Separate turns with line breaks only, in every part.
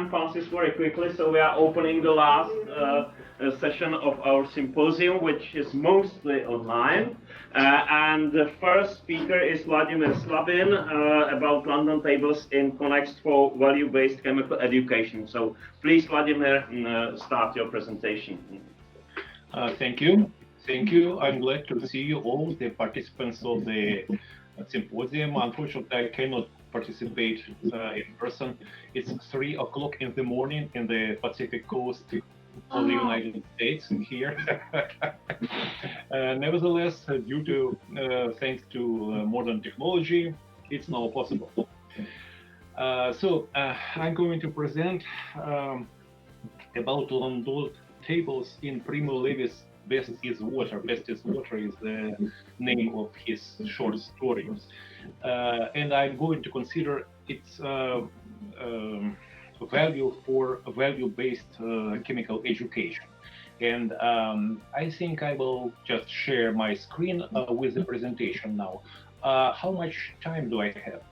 time passes very quickly, so we are opening the last session of our symposium, which is mostly online. And the first speaker is Vladimir Slabin about London tables in context for value-based chemical education. So please, Vladimir, start your presentation.
Thank you. Thank you. I'm glad to see you all, the participants of the symposium. Unfortunately, I cannot participate in person. It's 3 o'clock in the morning in the Pacific coast of the United States here. Nevertheless, due to thanks to modern technology, it's now possible. So I'm going to present about Landolt tables in Primo Levi's Best is Water. Best is Water is the name of his short story. And I'm going to consider its value for value-based chemical education. And I think I will just share my screen with the presentation now. How much time do I have?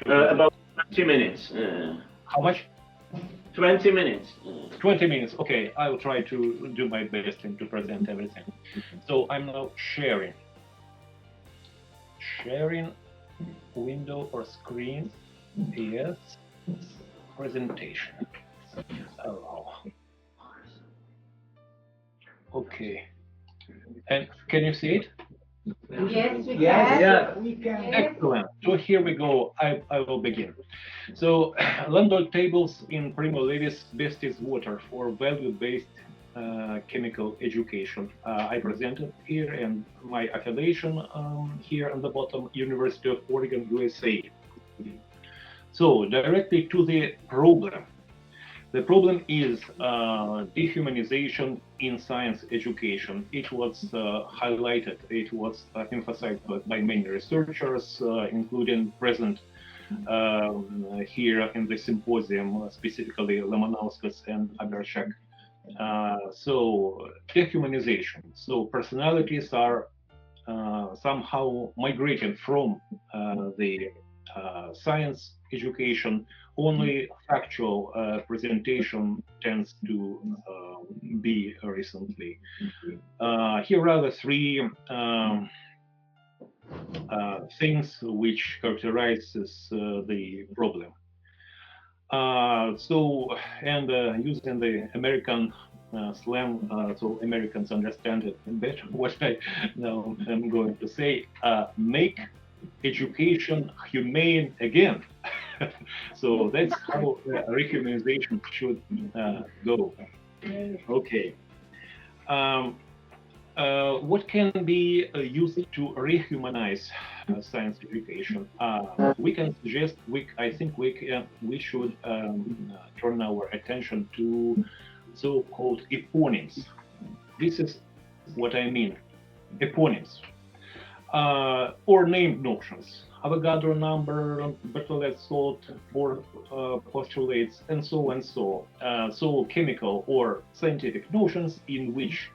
About 20 minutes.
How much?
20 minutes.
20 minutes. Okay, I will try to do my best and to present everything. So I'm now sharing window or screen. Yes, presentation. Allow. Okay. And can you see it?
Yes, we can.
Yeah.
We can.
Excellent. So here we go. I will begin. So Landolt tables in Primo Levi's Best is Water for value-based chemical education. I presented here, and my affiliation here on the bottom, University of Oregon, USA. So directly to the problem. The problem is dehumanization in science education. It was highlighted, it was emphasized by many researchers, including present here in the symposium, specifically Lamanauskas and Abershek. So dehumanization. So personalities are somehow migrating from the science education. Only factual presentation tends to be recently. Here are the 3 things which characterizes the problem. Using the American slang, so Americans understand it better, what I now am going to say, make education humane again. So that's how rehumanization should go. Okay. What can be used to rehumanize science education? We can suggest. I think we should turn our attention to so-called eponyms. This is what I mean. Eponyms. Or named notions, Avogadro number, Berthollet salt, or postulates, and so and so. So chemical or scientific notions in which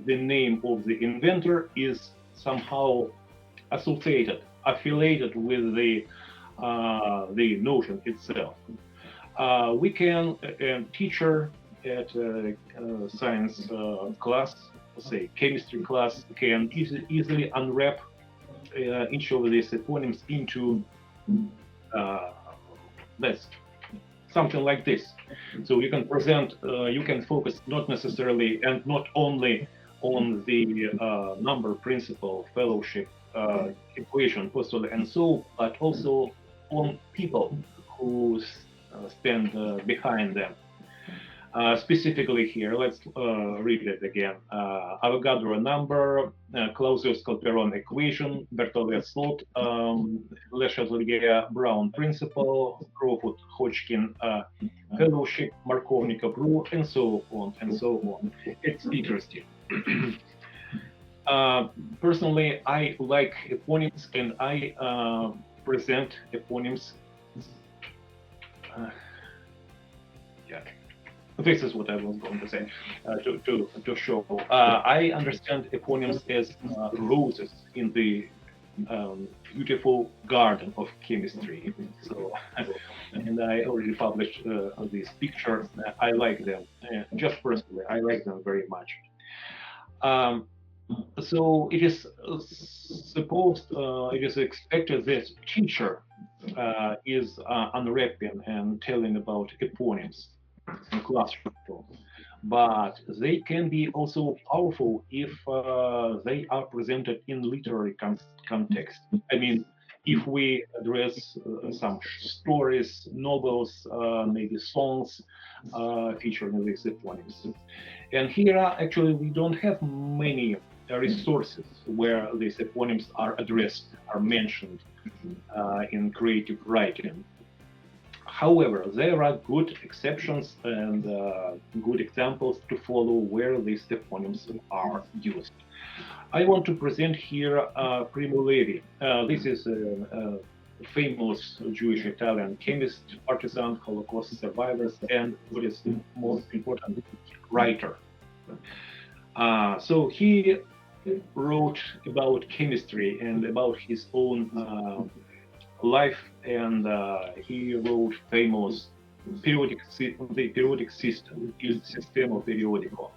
the name of the inventor is somehow associated, affiliated with the notion itself. We can, a teacher at a science class, say chemistry class, can easily unwrap each of these eponyms into something like this. So you can present, you can focus not necessarily and not only on the number, principle, fellowship, equation, postulate, and so, but also on people who stand behind them. Specifically here, let's read it again. Avogadro number, Clausius-Clapeyron equation, Berthollet salt, Le Chatellier Brown principle, Crawford-Hodgkin fellowship, Markovnikov rule, and so on and so on. It's interesting. Personally, I like eponyms, and I present eponyms. Yeah. This is what I was going to say, to show. I understand eponyms as roses in the beautiful garden of chemistry. So, and I already published these pictures. I like them. Just personally, I like them very much. So it is it is expected that teacher is unwrapping and telling about eponyms in classroom, but they can be also powerful if they are presented in literary context. I mean, if we address some stories, novels, maybe songs featuring these eponyms. And here, actually, we don't have many resources where these eponyms are addressed, are mentioned in creative writing. However, there are good exceptions and good examples to follow where these eponyms are used. I want to present here Primo Levi. This is a famous Jewish Italian chemist, partisan, Holocaust survivor, and what is the most important, writer. So he wrote about chemistry and about his own life, and he wrote famous periodic system, Il Sistema Periodico.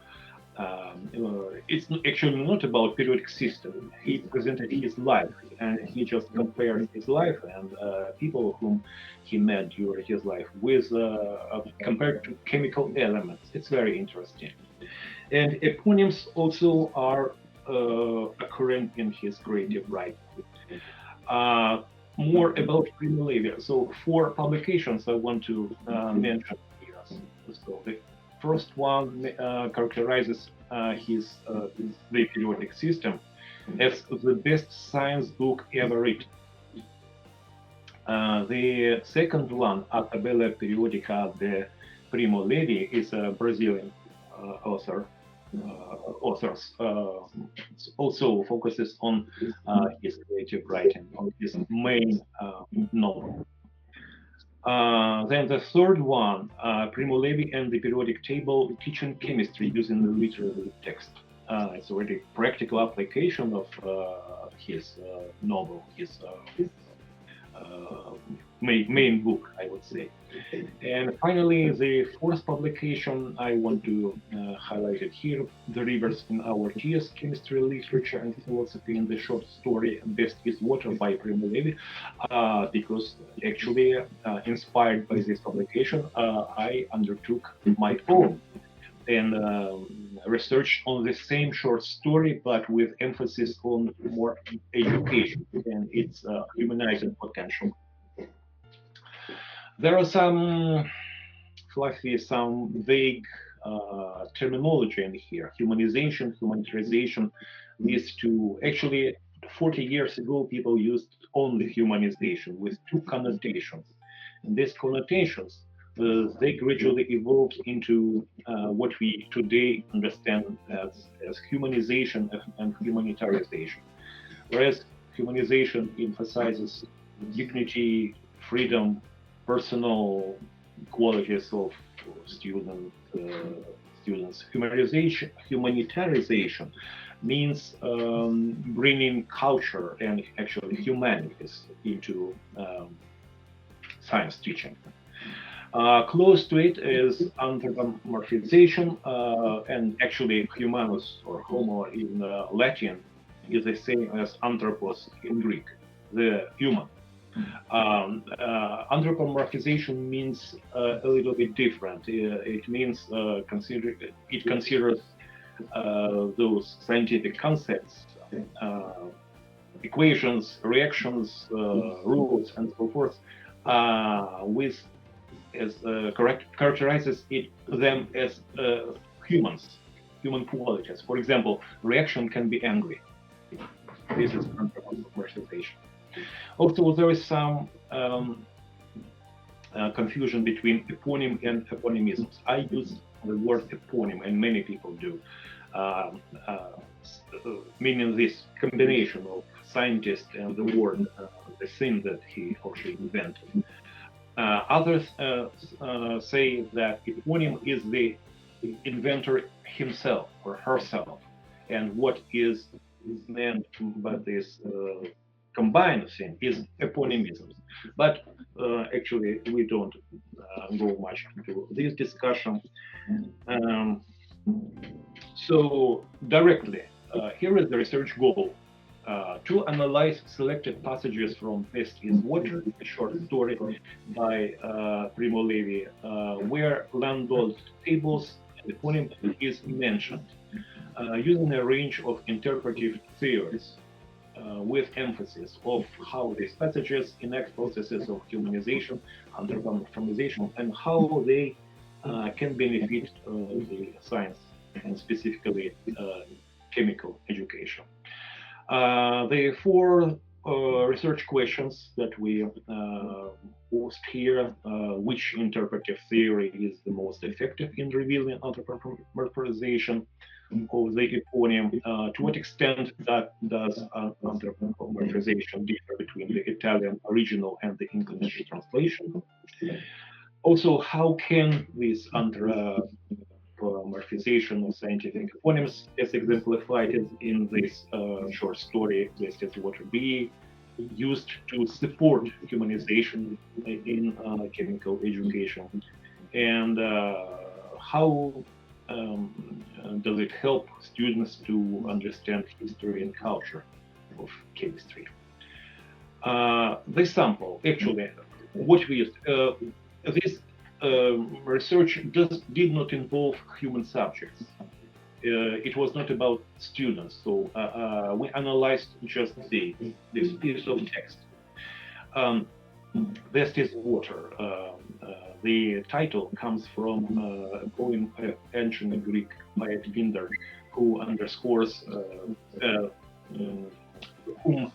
It's actually not about periodic system. He presented his life, and he just compared his life and people whom he met during his life with compared to chemical elements. It's very interesting. And eponyms also are occurring in his creative writing. More about Primo Levi. So 4 publications I want to mention here. So the first one characterizes the periodic system as the best science book ever written. The second one, A Tabella Periodica de Primo Levi, is a Brazilian author. Authors also focuses on his creative writing, on his main novel. Then the third one, Primo Levi and the Periodic Table, Teaching Chemistry Using the Literary Text. It's already practical application of his novel, his main book, I would say. And finally, the fourth publication I want to highlight it here, The Rivers in Our Tears, Chemistry, Literature and Philosophy in the Short Story Best is Water by Primo Levi, because actually inspired by this publication, I undertook my own and research on the same short story, but with emphasis on more education and its humanizing potential. There are some fluffy, some vague terminology in here. Humanization, humanitariization. These two, actually, 40 years ago, people used only humanization with 2 connotations. And these connotations, they gradually evolved into what we today understand as humanization and humanitarization. Whereas humanization emphasizes dignity, freedom, personal qualities of students. Humanitarization means bringing culture and actually humanities into science teaching. Close to it is anthropomorphization, and actually humanus or homo in Latin is the same as anthropos in Greek, the human. Anthropomorphization means a little bit different. It means it considers those scientific concepts, equations, reactions, rules, and so forth, with characterizes them as humans, human qualities. For example, reaction can be angry. This is anthropomorphization. Also, there is some confusion between eponym and eponymisms. I use the word eponym, and many people do, meaning this combination of scientist and the word, the thing that he or she invented. Others say that eponym is the inventor himself or herself, and what is meant by this combined thing is eponymisms. But actually, we don't go much into this discussion. Um, so directly, here is the research goal. To analyze selected passages from Best is Water, a short story by Primo Levi, where Landolt tables and eponym is mentioned, using a range of interpretive theories, with emphasis of how these passages enact processes of humanization, anthropomorphization, and how they can benefit the science, and specifically chemical education. The four research questions that we post here: which interpretive theory is the most effective in revealing anthropomorphization of the eponym? To what extent does anthropomorphization differ between the Italian original and the English translation? Also, how can this anthropomorphization of scientific eponyms, as exemplified in this short story, Best is Water, be used to support humanization in chemical education? And how does it help students to understand history and culture of chemistry? This sample, actually, what we used, this research did not involve human subjects. It was not about students, so we analyzed just this piece of text. Best is Water. The title comes from a poem by ancient Greek poet Pindar, who underscores whom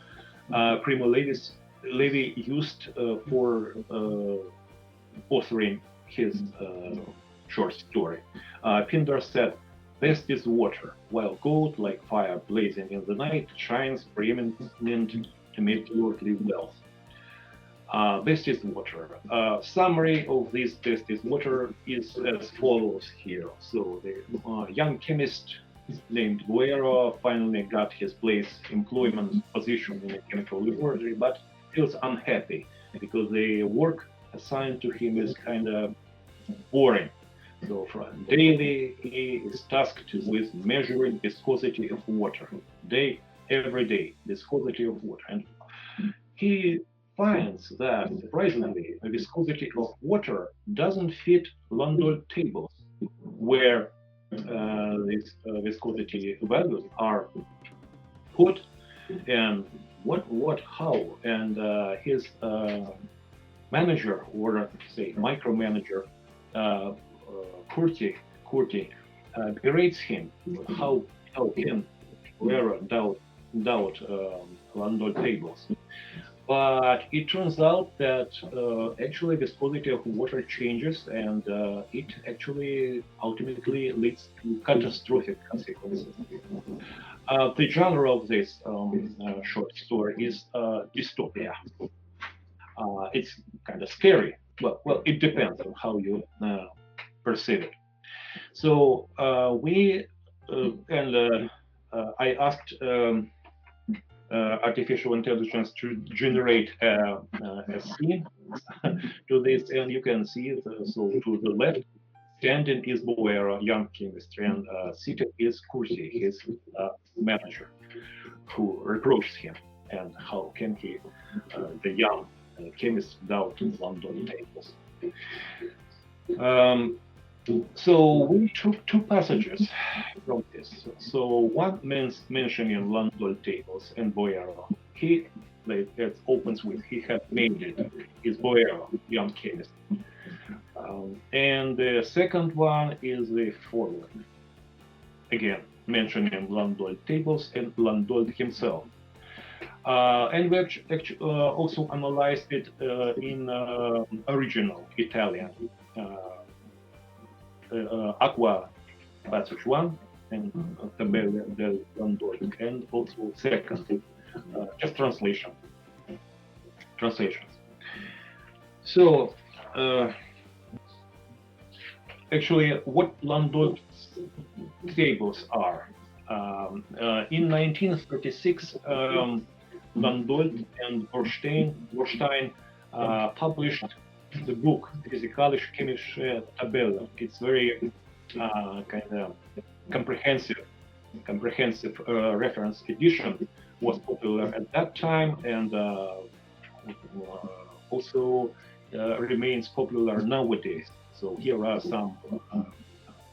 Primo Levi used for authoring his short story. Pindar said, "Best is water, while gold, like fire blazing in the night, shines preeminent amid lordly wealth." Best is water. Summary of this Best is Water is as follows here. So the young chemist named Guerra finally got his employment position in a chemical laboratory, but feels unhappy because the work assigned to him is kind of boring. So daily he is tasked with measuring viscosity of water, every day, viscosity of water, and he finds that surprisingly, the viscosity of water doesn't fit Landolt tables, where these viscosity values are put, and how, and his manager, or say micromanager, Kurti, berates him. How can Guerra doubt Landolt tables? But it turns out that actually viscosity of water changes, and it actually ultimately leads to catastrophic consequences. The genre of this short story is dystopia. It's kind of scary. Well, it depends on how you perceive it. So I asked artificial intelligence to generate a scene to this, and you can see it. So to the left, standing is Boera, young chemist, and seated is Kursi, his manager, who reproaches him. And how can he, the young chemist, doubt Landolt tables? So we took two passages from this. So one mentioning Landolt tables and Boero. It opens with, he had named it, is Boero, young chemist. And the second one is the forward. Again, mentioning Landolt tables and Landolt himself. And we actually also analyzed it in original Italian. Aqua passage 1 and Tabella del Landolt, and also second, just translations. So actually, what Landolt tables are. In 1936, Landolt and Borstein published the book Physikalische Chemische Tabelle. It's very kind of comprehensive reference edition. Was popular at that time and also remains popular nowadays. So here are some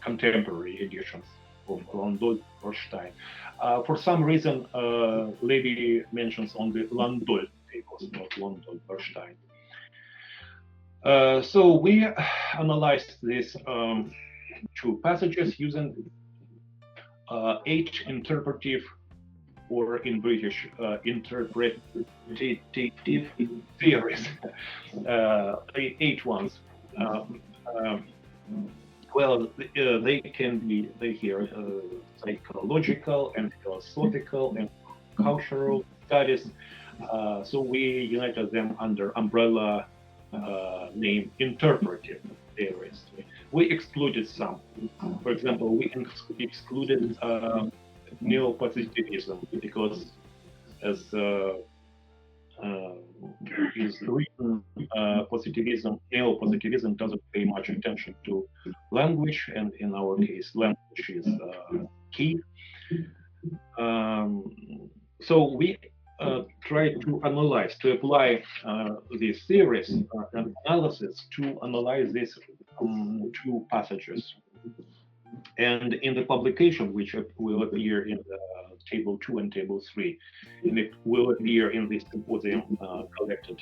contemporary editions of Landolt Borstein. For some reason, Levi mentions on the Landolt tables, not Landolt Borstein. So we analyzed these two passages using 8 interpretive, or in British, interpretative theories, the 8 ones. Well, they can be here psychological and philosophical and cultural studies. So we united them under umbrella name interpretive theories. We excluded some. For example, we excluded neopositivism because, as is written, neopositivism doesn't pay much attention to language, and in our case, language is key. So we try to analyze, to apply these theories and analysis to analyze these two passages. And in the publication, which will appear in table 2 and table 3, and it will appear in the symposium collected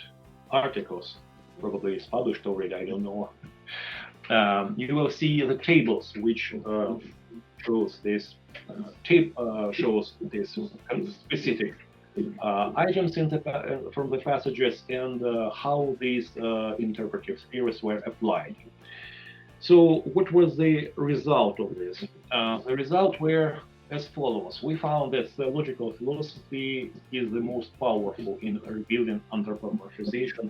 articles, probably it's published already, I don't know. You will see the tables which shows this specific items from the passages and how these interpretive theories were applied. So what was the result of this? The result were as follows. We found that theological philosophy is the most powerful in revealing anthropomorphization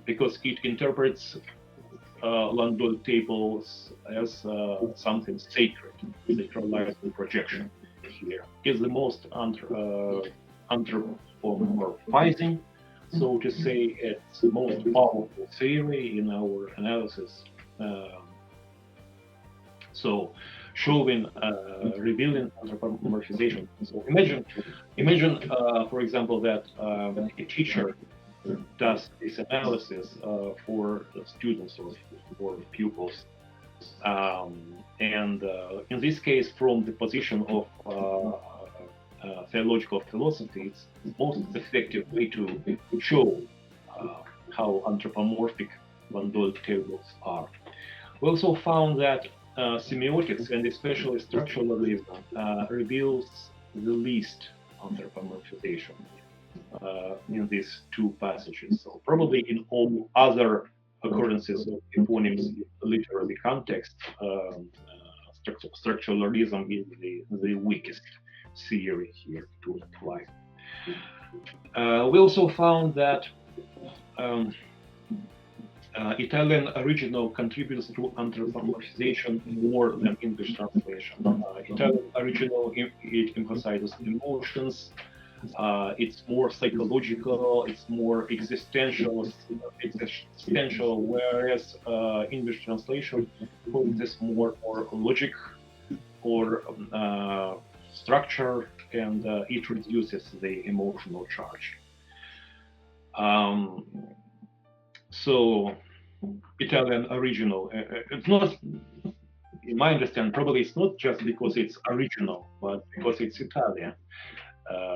because it interprets Landolt tables as something sacred, sacralized projection here. Is the most anthropomorphizing, so to say, it's the most powerful theory in our analysis. So showing, revealing anthropomorphization. So imagine, for example, that a teacher does this analysis for students or for pupils. And in this case, from the position of theological philosophy, it's the most effective way to show how anthropomorphic Landolt tables are. We also found that semiotics, and especially structuralism, reveals the least anthropomorphization in these two passages. So probably in all other occurrences of eponyms in literary context, structuralism is the weakest theory here to apply. We also found that Italian original contributes to anthropomorphization more than English translation. Italian original, it emphasizes emotions, it's more psychological, it's more existential, whereas English translation focuses more on logic or structure, and it reduces the emotional charge. So Italian original, it's not, in my understanding, probably it's not just because it's original, but because it's Italian.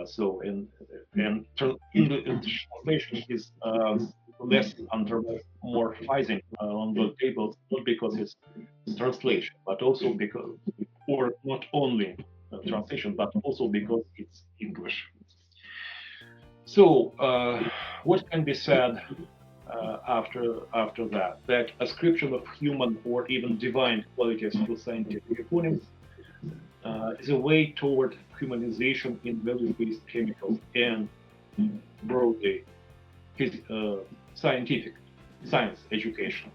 So and translation is less anthropomorphizing on the tables, not because it's translation, but also because, or not only translation, but also because it's English. So what can be said after that? That ascription of human or even divine qualities to scientific eponyms is a way toward humanization in value-based chemical and broadly science education.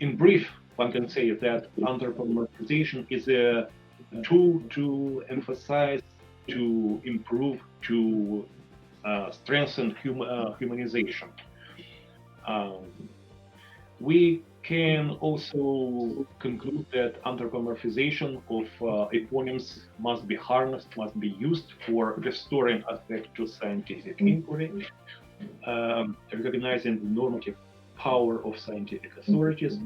In brief, one can say that anthropomorphization is a to emphasize, to improve, to strengthen humanization. We can also conclude that anthropomorphization of eponyms must be harnessed, must be used for restoring aspect to scientific inquiry, recognizing the normative power of scientific authorities,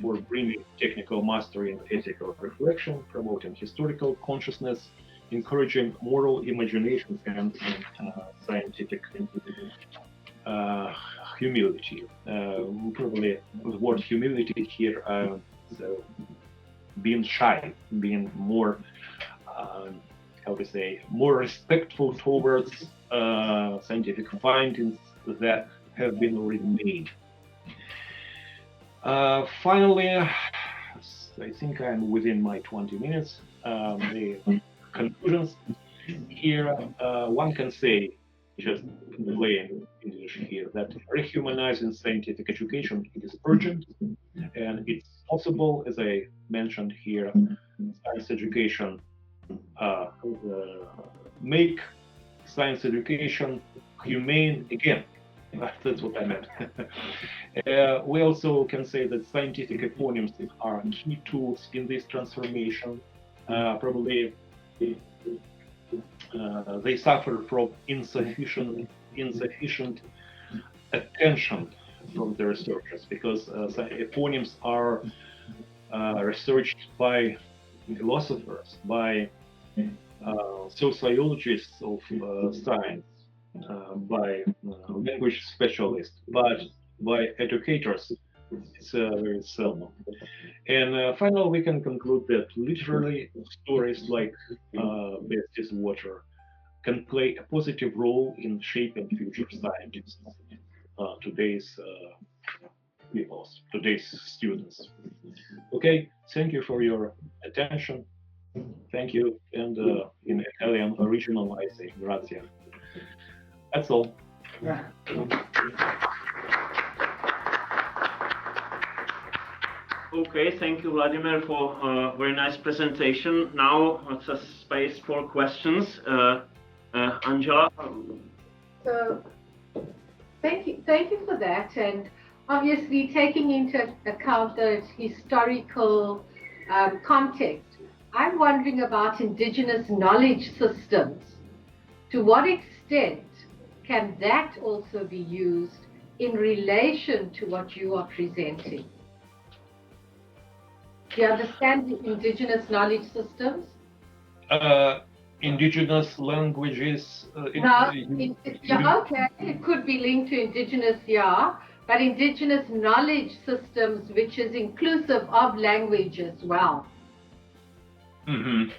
for bringing technical mastery and ethical reflection, promoting historical consciousness, encouraging moral imagination and scientific humility. Probably the word humility here, so being shy, being more, how to say, more respectful towards scientific findings that have been already made. Finally, I think I'm within my 20 minutes. The conclusions here, one can say, just plain English here, that rehumanizing scientific education is urgent and it's possible, as I mentioned here, science education, make science education humane again. That's what I meant. We also can say that scientific eponyms are key tools in this transformation. Probably they suffer from insufficient attention from the researchers, because eponyms are researched by philosophers, by sociologists of science, by language specialists, but by educators it's very seldom. And finally, we can conclude that literally stories like Best is Water can play a positive role in shaping future scientists, today's peoples, today's students. Okay, thank you for your attention. Thank you, and in Italian, original, I say grazie. That's all.
Yeah.
Okay, thank you, Vladimir, for a very nice presentation. Now it's a space for questions. Angela?
So, thank you for that, and obviously taking into account the historical context. I'm wondering about indigenous knowledge systems. To what extent can that also be used in relation to what you are presenting? Do you understand the indigenous knowledge systems?
Indigenous languages.
Yeah, okay, it could be linked to indigenous, yeah, but indigenous knowledge systems, which is inclusive of language as well.
Mm-hmm.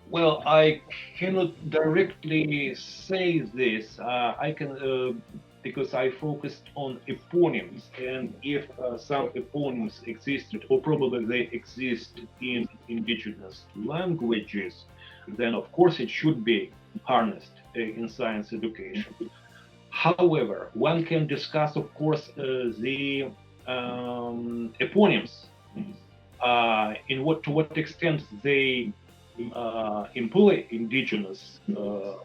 Well, I cannot directly say this. I can, because I focused on eponyms, and if some eponyms existed, or probably they exist in indigenous languages, then of course it should be harnessed in science education. However, one can discuss, of course, the eponyms, to what extent they employ indigenous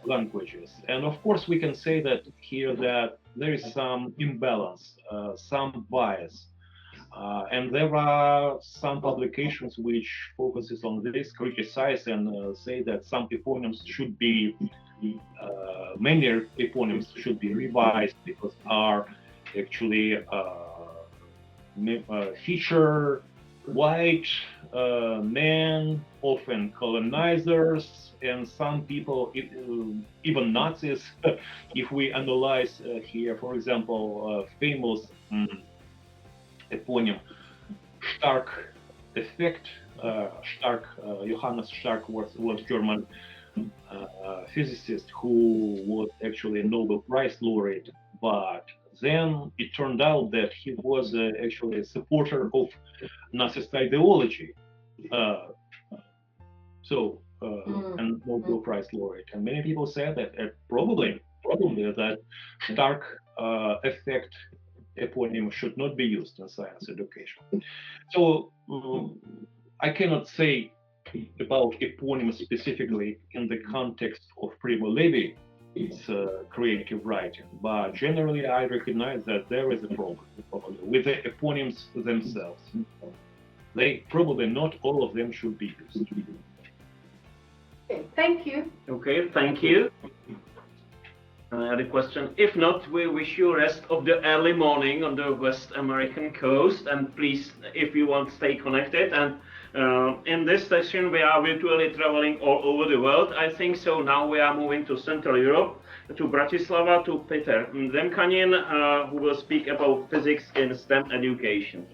languages. And of course, we can say that here that there is some imbalance, some bias. And there are some publications which focuses on this, criticize and say that some eponyms should be, many eponyms should be revised because are actually feature white men, often colonizers, and some people, even Nazis. If we analyze here, for example, famous eponym Stark effect. Johannes Stark was German physicist who was actually a Nobel Prize laureate, but then it turned out that he was actually a supporter of Nazist ideology. And Nobel Prize laureate. And many people say that probably that Stark effect eponym should not be used in science education. So I cannot say about eponyms specifically in the context of Primo Levi, it's creative writing, but generally I recognize that there is a problem with the eponyms themselves. They probably not all of them should be used.
Okay, thank you.
Okay, thank you. Any question? If not, we wish you rest of the early morning on the West American coast, and please, if you want, stay connected. And in this session, we are virtually traveling all over the world, I think. So now we are moving to Central Europe, to Bratislava, to Peter Demkanin, who will speak about physics in STEM education.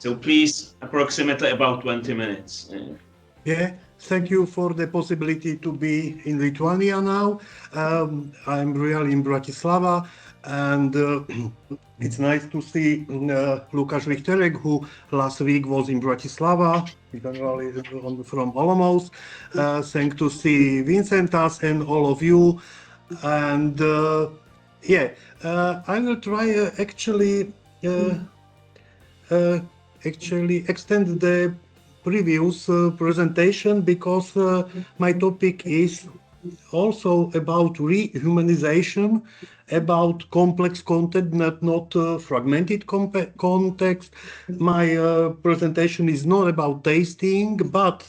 So please, approximately about 20 minutes.
Yeah, thank you for the possibility to be in Lithuania now. I'm really in Bratislava, and it's nice to see Lukaš Richterek, who last week was in Bratislava, generally from Olomouc. Thanks to see Vincentas and all of you. And yeah, I will try actually extend the previous presentation, because my topic is also about rehumanization, about complex content, not fragmented context. My presentation is not about tasting, but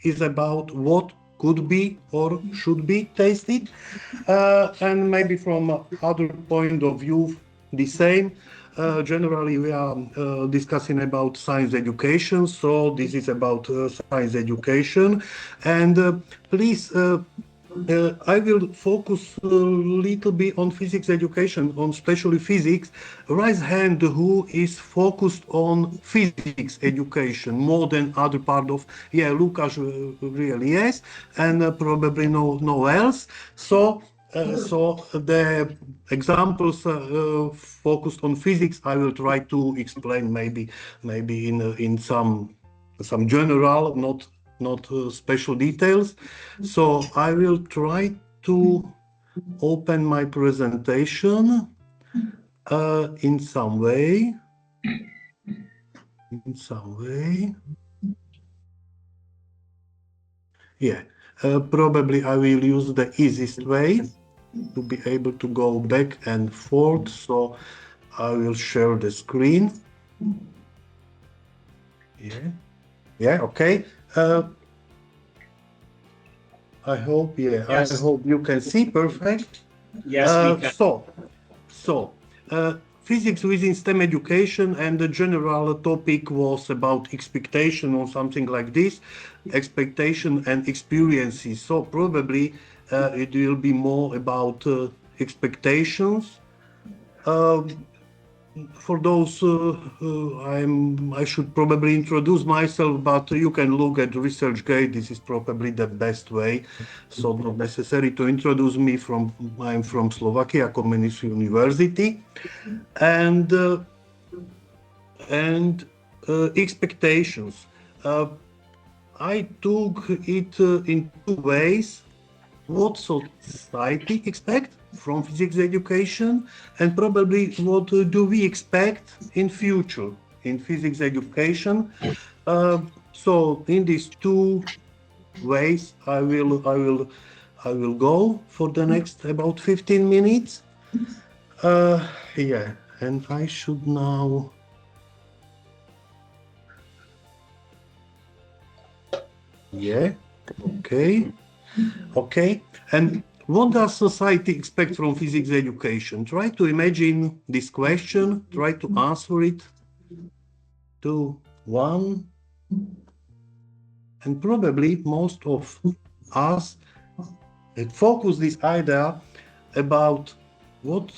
is about what could be or should be tasted, and maybe from other point of view the same. Generally, we are discussing about science education, so this is about science education. And please, I will focus a little bit on physics education, on especially physics. Raise hand who is focused on physics education more than other part of, yeah, Lukaš really yes, and probably no else. So the examples focused on physics, I will try to explain maybe in some general, not special details. So I will try to open my presentation in some way. Yeah, probably I will use the easiest way to be able to go back and forth. So I will share the screen. Yeah, okay. I hope, yeah, yes. I hope you can see perfect.
Yes, we can.
So, physics within STEM education, and the general topic was about expectation or something like this, expectation and experiences. So probably it will be more about expectations. For those, I should probably introduce myself, but you can look at ResearchGate. This is probably the best way. So not necessary to introduce me. I'm from Slovakia, Comenius University, and expectations. I took it in two ways. What society expect from physics education, and probably what do we expect in future in physics education. So in these two ways, I will go for the next about 15 minutes. Yeah, and I should now. Yeah. Okay, and what does society expect from physics education? Try to imagine this question, try to answer it. 2, 1. And probably most of us focus this idea about what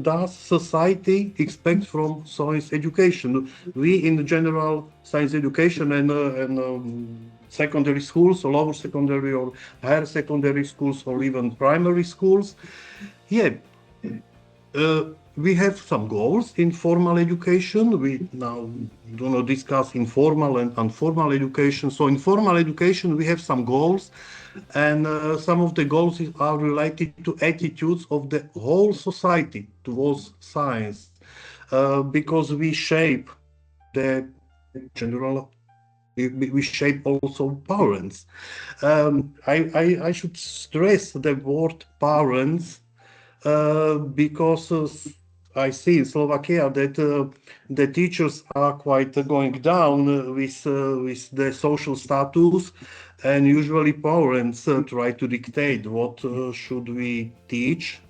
does society expect from science education. We in the general science education and secondary schools, or lower secondary or higher secondary schools, or even primary schools. Yeah, we have some goals in formal education. We now do not discuss informal and informal education. So in formal education, we have some goals, and some of the goals are related to attitudes of the whole society towards science, because we shape the general. We shape also parents. I should stress the word parents, because I see in Slovakia that the teachers are quite going down with the social status, and usually parents try to dictate what should we teach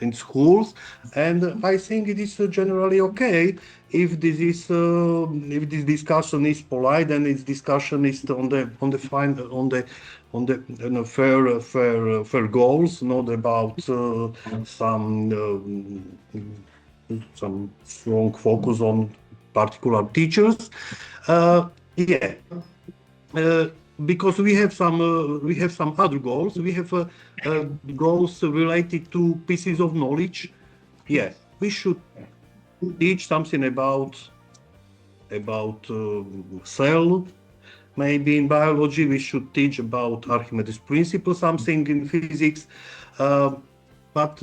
in schools, and I think it is generally okay if this discussion is polite and its discussion is on the fair goals, not about some strong focus on particular teachers. Yeah. Because we have some other goals. We have goals related to pieces of knowledge. Yes, we should teach something about cell. Maybe in biology we should teach about Archimedes principle, something in physics. But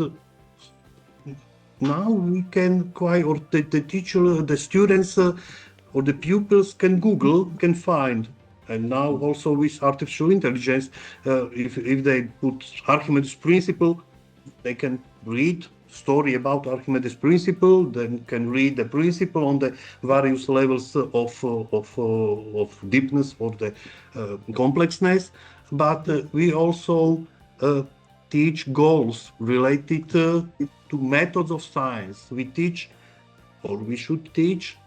now we can or the teacher, the students, or the pupils can Google, can find. And now also with artificial intelligence, if they put Archimedes principle, they can read story about Archimedes principle, then can read the principle on the various levels of deepness or the complexness. But we also teach goals related to methods of science. We teach, or we should teach,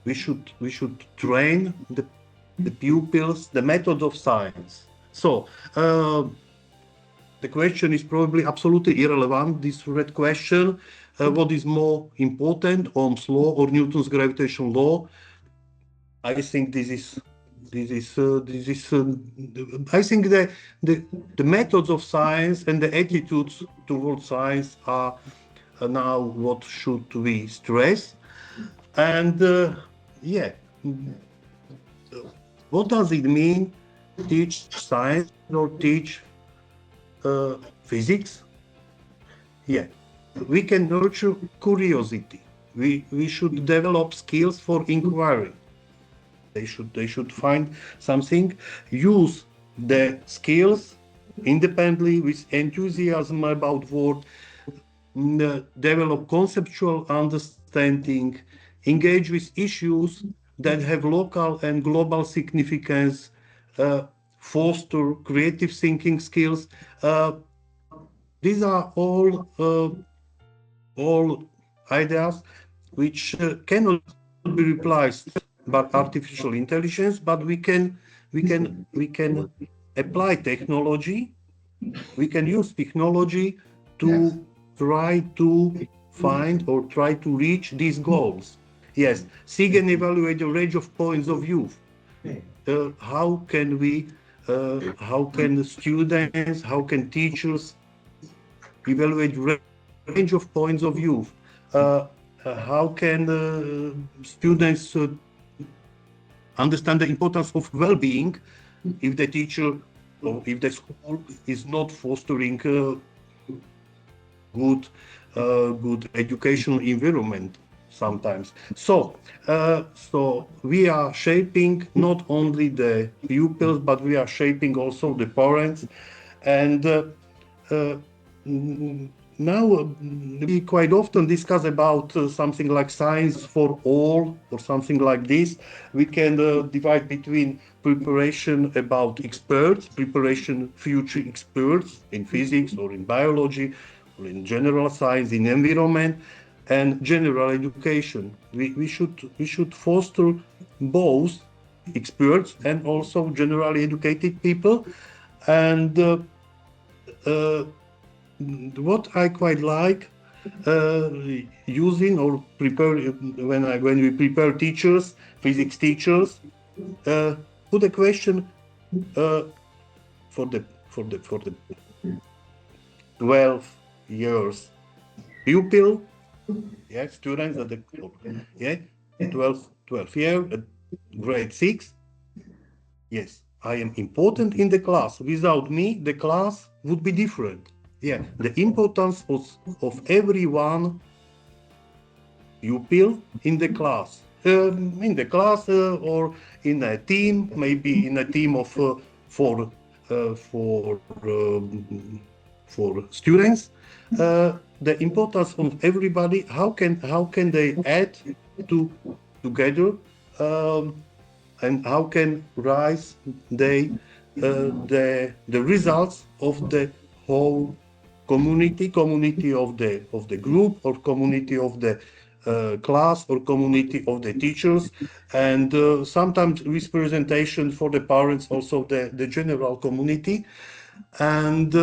we should train the pupils, the method of science. So the question is probably absolutely irrelevant, this red question. What is more important, Ohm's law or Newton's gravitational law? I think I think the methods of science and the attitudes towards science are now what should we stress. And yeah. What does it mean, teach science or teach physics? Yeah, we can nurture curiosity. We should develop skills for inquiry. They should find something, use the skills independently with enthusiasm about work, develop conceptual understanding, engage with issues that have local and global significance, foster creative thinking skills. These are all ideas which cannot be replaced by artificial intelligence, but we can apply technology. We can use technology to try to find or try to reach these goals. Yes, see and evaluate a range of points of view. How can students, how can teachers evaluate range of points of view? How can students understand the importance of well-being if the teacher or if the school is not fostering good educational environment sometimes. So we are shaping not only the pupils, but we are shaping also the parents. And now we quite often discuss about something like science for all or something like this. We can divide between preparation about experts, preparation future experts in physics or in biology or in general science, in environment, and general education. We should foster both experts and also generally educated people. And what I quite like using or prepare when we prepare teachers, physics teachers, put a question for the 12 years pupil, Yeah, students at the yeah 12 year at grade 6. Yes, I am important in the class. Without me, the class would be different. Yeah, the importance of everyone pupil in the class. Or in a team, maybe in a team of for uh, for um, for students. The importance of everybody. How can they add to together, and how can rise the results of the whole community of the group, or community of the class, or community of the teachers, and sometimes with presentation for the parents, also the general community. And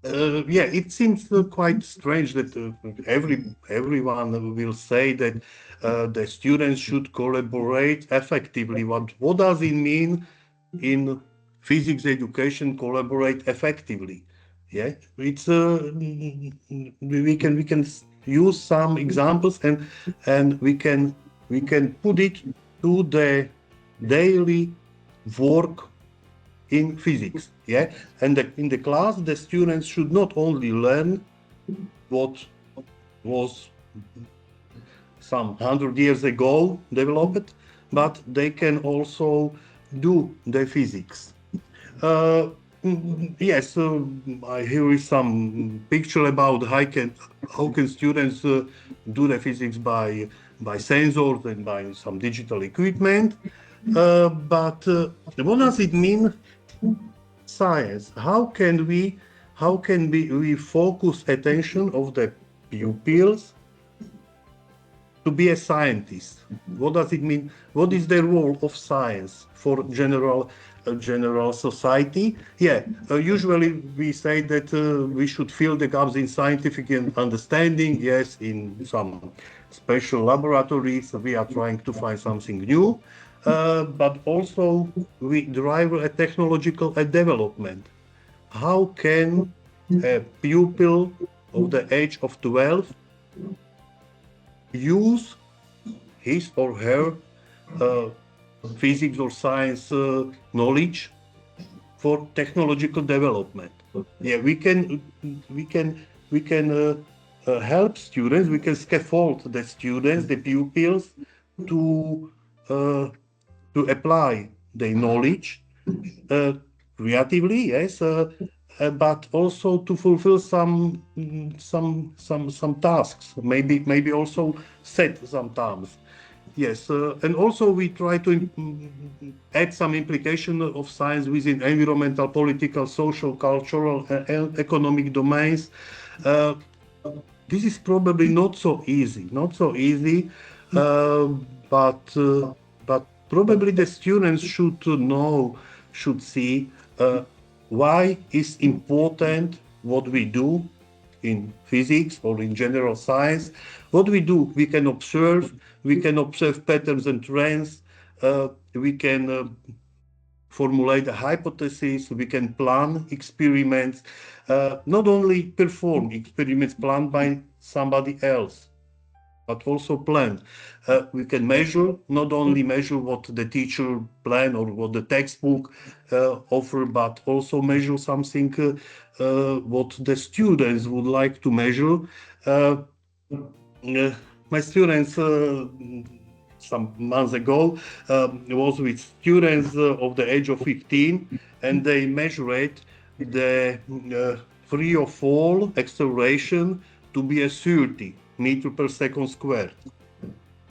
yeah, it seems quite strange that everyone will say that the students should collaborate effectively. What does it mean in physics education, collaborate effectively? Yeah, it's we can use some examples, and we can put it to the daily work in physics. Yeah, and in the class, the students should not only learn what was some 100 years ago developed, but they can also do the physics. Uh, yes, here is some picture about how can students do the physics by sensors and by some digital equipment. But what does it mean, science? How can we focus attention of the pupils to be a scientist? What does it mean? What is the role of science for general society? Yeah, usually we say that we should fill the gaps in scientific understanding. Yes, in some special laboratories, we are trying to find something new, but also we drive a technological development. How can a pupil of the age of 12 use his or her uh, physics or science knowledge for technological development? Yeah, we can help students. We can scaffold the students, the pupils, to uh, to apply their knowledge uh, creatively, yes, but also to fulfill some tasks. Maybe also set some tasks. Yes, and also we try to add some implication of science within environmental, political, social, cultural, and economic domains. Uh, this is probably not so easy, uh, but probably the students should see why is important what we do in physics or in general science. What we do, we can observe patterns and trends. We can formulate a hypothesis, we can plan experiments, not only perform experiments planned by somebody else, but also plan. We can measure, not only measure what the teacher plan or what the textbook offer, but also measure something what the students would like to measure. Uh, my students some months ago was with students of the age of 15, and they measured the free of fall acceleration to be a 30 meter per second squared.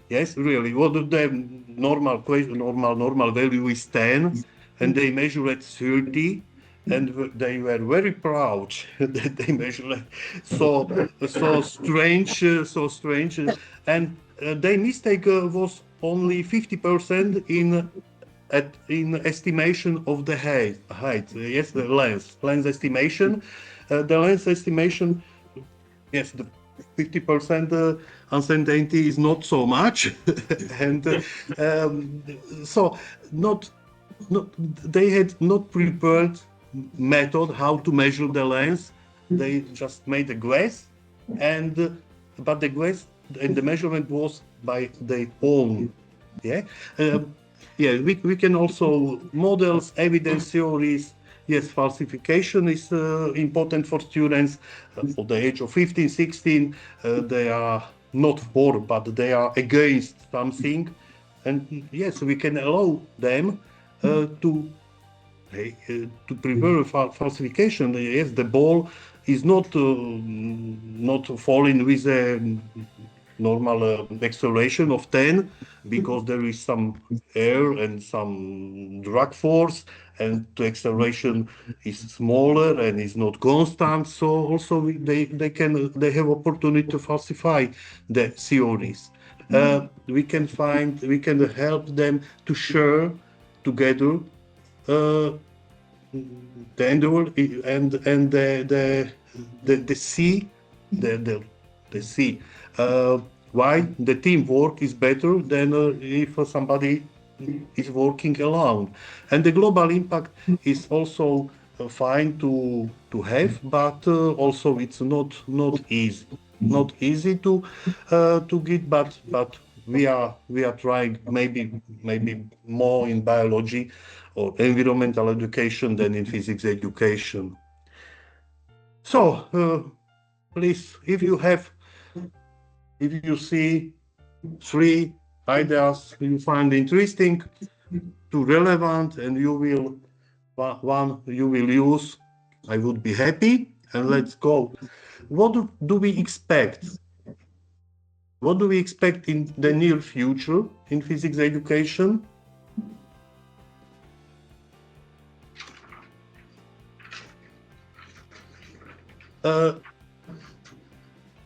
Yes, really. What the normal value is 10, and they measured 30, and they were very proud that they measured so strange, and their mistake was only 50% in estimation of the height. Yes, the lens estimation. The lens estimation, yes, the 50% uncertainty is not so much, and so not they had not prepared method how to measure the lens. They just made a guess, and but the quest and the measurement was by their own. Yeah, we can also models, evidence theories. Yes, falsification is important for students for the age of 15, 16. They are not for, but they are against something. And yes, we can allow them to prevent falsification. Yes, the ball is not falling with a normal acceleration of 10 because there is some air and some drag force, and the acceleration is smaller and is not constant. So also they have opportunity to falsify the theories. We can help them to share together the endeavor and the C, the C. Why the teamwork is better than if somebody is working alone. And the global impact is also fine to have, but also it's not easy. Not easy to get, but we are trying maybe more in biology or environmental education than in physics education. So please, if you see 3 ideas you find interesting, too relevant, and you will use, I would be happy. And let's go. What do we expect? What do we expect in the near future in physics education?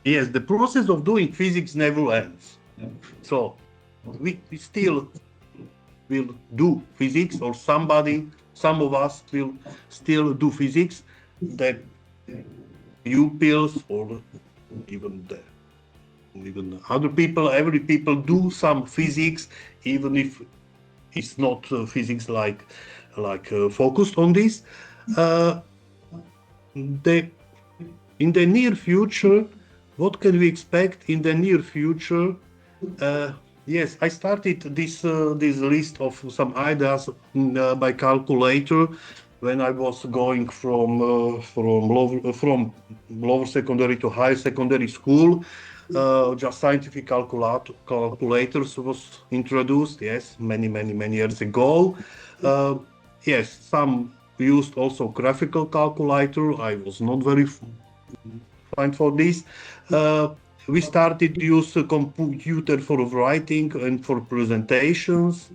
Yes, the process of doing physics never ends. So we still will do physics, or some of us will still do physics. The pupils or even other people, every people do some physics, even if it's not physics like focused on this. In the near future, what can we expect in the near future? Yes, I started this list of some ideas by calculator when I was going from lower secondary to higher secondary school. Just scientific calculators was introduced. Yes, many years ago. Yes, some used also graphical calculator. I was not very fine for this. We started to use a computer for writing and for presentations.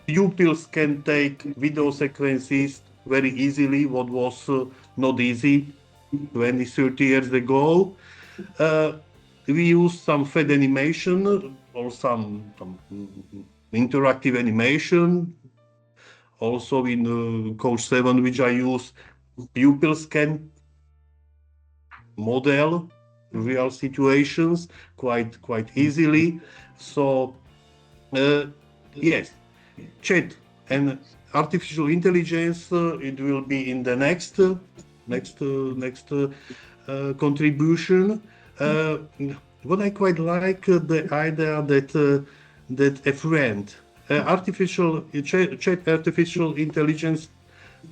Pupils can take video sequences very easily, what was not easy 20, 30 years ago. We use some fed animation or some interactive animation. Also in Course 7, which I use, pupils can model real situations quite easily. So yes, chat and artificial intelligence, it will be in the next contribution. What I quite like the idea that a friend, artificial intelligence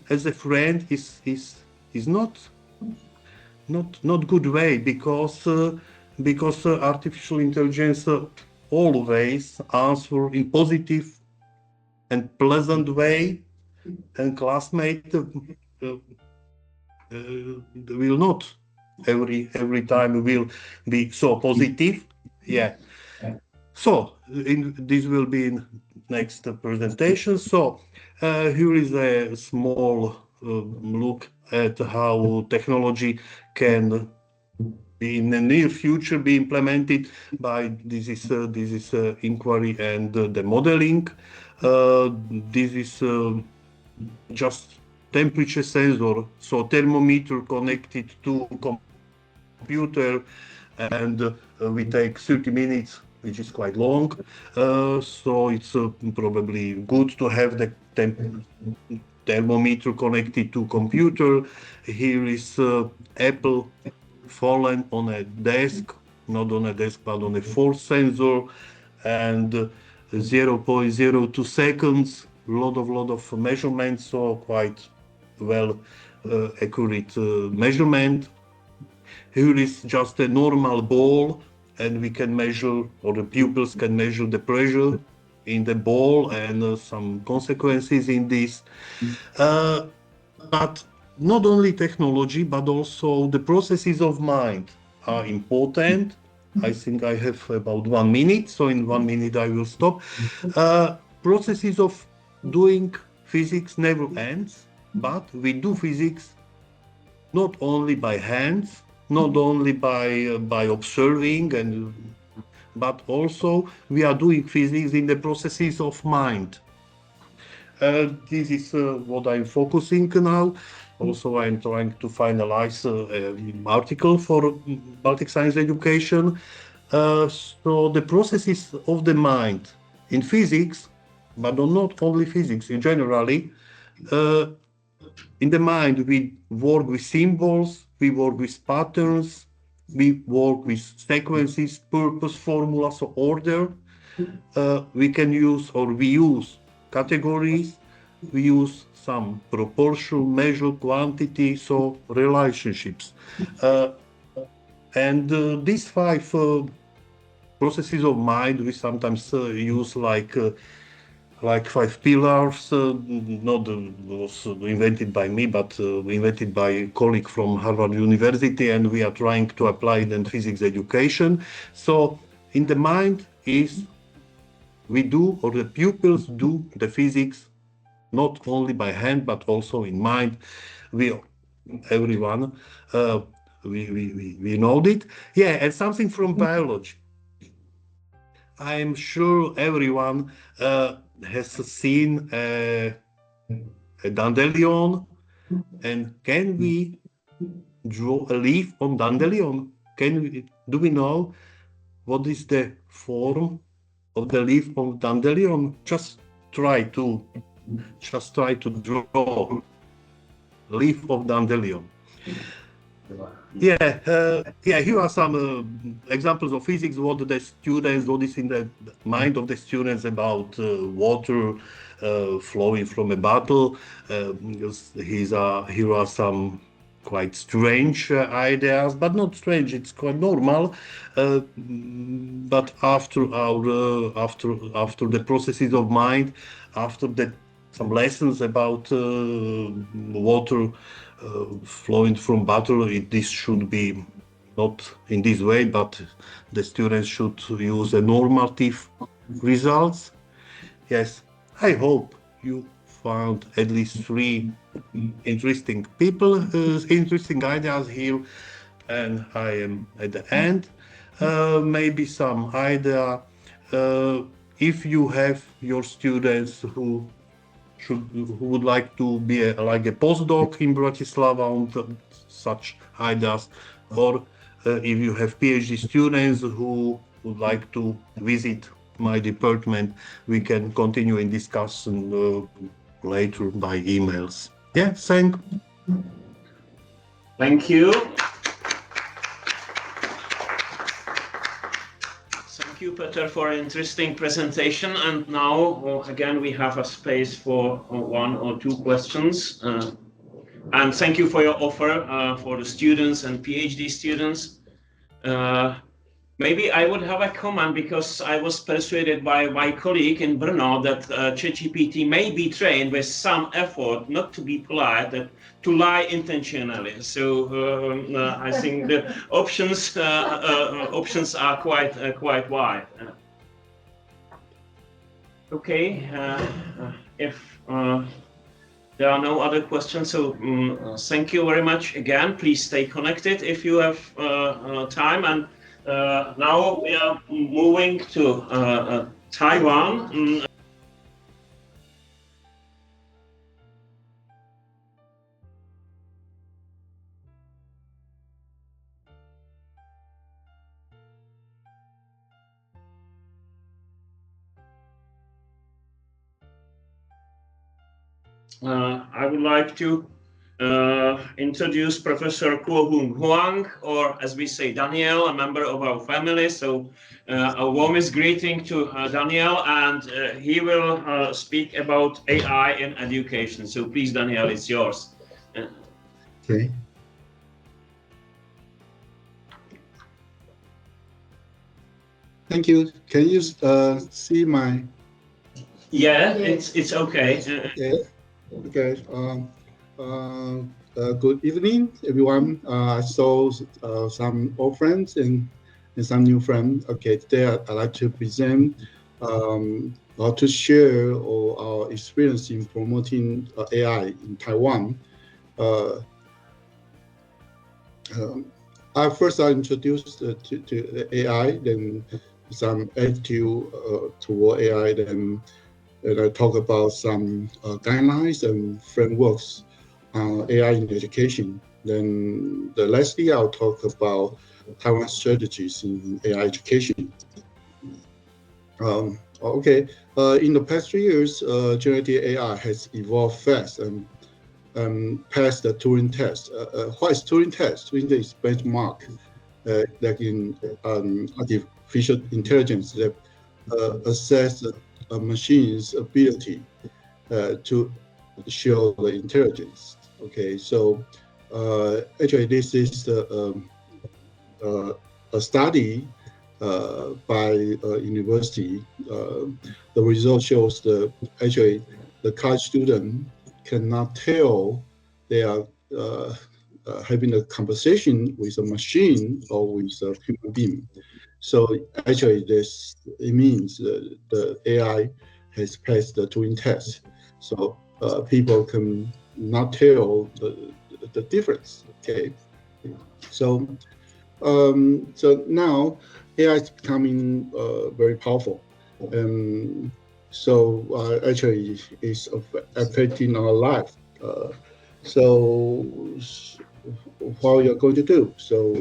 as a friend is not good way, because artificial intelligence always answer in positive and pleasant way, and classmate will not every time will be so positive. Yeah. So this will be in next presentation. So here is a small look at how technology can be in the near future be implemented by this is inquiry and the modeling. This is just temperature sensor, so thermometer connected to computer, and we take 30 minutes, which is quite long. So it's probably good to have the thermometer connected to computer. Here is Apple fallen on a desk, not on a desk, but on a force sensor, and 0.02 seconds, lot of measurements, so quite well accurate measurement. Here is just a normal ball, and we can measure, or the pupils can measure the pressure in the ball and some consequences in this. But not only technology, but also the processes of mind are important. I think I have about 1 minute, so in 1 minute I will stop. Processes of doing physics never ends, but we do physics not only by hands, not only by observing, but also we are doing physics in the processes of mind. This is what I'm focusing now. Also, I'm trying to finalize an article for Baltic Science Education. So the processes of the mind in physics, but not only physics, in generally, in the mind we work with symbols, we work with patterns, we work with sequences, purpose, formulas, or order. We can use, or we use categories, we use some proportion, measure, quantity, so relationships. And these 5 processes of mind we sometimes use like 5 pillars, not was invented by me, but invented by a colleague from Harvard University, and we are trying to apply it in physics education. So in the mind is we do, or the pupils do, the physics not only by hand but also in mind. Everyone we know it. Yeah, and something from biology. I am sure everyone has seen a dandelion, and can we draw a leaf on dandelion? Do we know what is the form of the leaf of dandelion? Just try to draw leaf of dandelion. Here are some examples of physics. What is in the mind of the students about water flowing from a bottle. Here are some quite strange ideas, but not strange. It's quite normal. But after the processes of mind, after some lessons about water flowing from bottle, this should be not in this way, but the students should use a normative results. Yes, I hope you found at least 3 interesting interesting ideas here, and I am at the end. Maybe some idea, if you have your students who would like to be like a postdoc in Bratislava on such ideas, or if you have PhD students who would like to visit my department, we can continue in discussion later by emails. Yeah, thank
you. Thank you, Peter, for an interesting presentation. And now, again, we have a space for 1 or 2 questions. And thank you for your offer for the students and PhD students. Maybe I would have a comment, because I was persuaded by my colleague in Brno that ChatGPT may be trained with some effort, not to be polite, to lie intentionally. So I think the options are quite wide. Okay, if there are no other questions, so thank you very much again. Please stay connected if you have time. And now we are moving to Taiwan. I would like to introduce Professor Kuo-Hung Huang, or as we say, Daniel, a member of our family. So a warmest greeting to Daniel, and he will speak about AI in education. So please, Daniel, it's yours.
Okay. Thank you. Can you see my?
Yeah, it's okay.
Yeah. Okay. Good evening, everyone. I saw some old friends and some new friends. Okay, today I'd like to present or to share all our experience in promoting AI in Taiwan. I introduced to AI, then some attitude toward AI, then I talk about some guidelines and frameworks on AI in education. Then lastly, I'll talk about Taiwan strategies in AI education. Okay, in the past 3 years, generative AI has evolved fast and passed the Turing test. What is Turing test? Turing test is benchmark, like in artificial intelligence that assess a machine's ability to show the intelligence. Okay, so actually this is a study by a university. The result shows actually the college student cannot tell they are having a conversation with a machine or with a human being. So actually it means the AI has passed the Turing test. So people can not tell the difference. Okay, so now AI is becoming very powerful. So actually it's affecting our life. So what we are going to do? So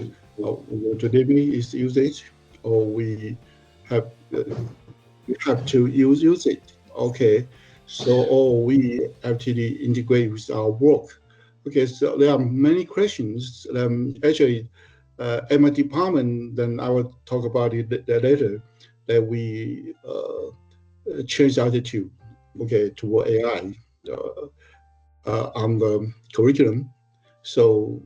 today is usage, or we have to use it. Okay, so or we actually integrate with our work. Okay, so there are many questions. Actually, at my department, then I will talk about it later, that we change attitude, okay, toward AI on the curriculum. So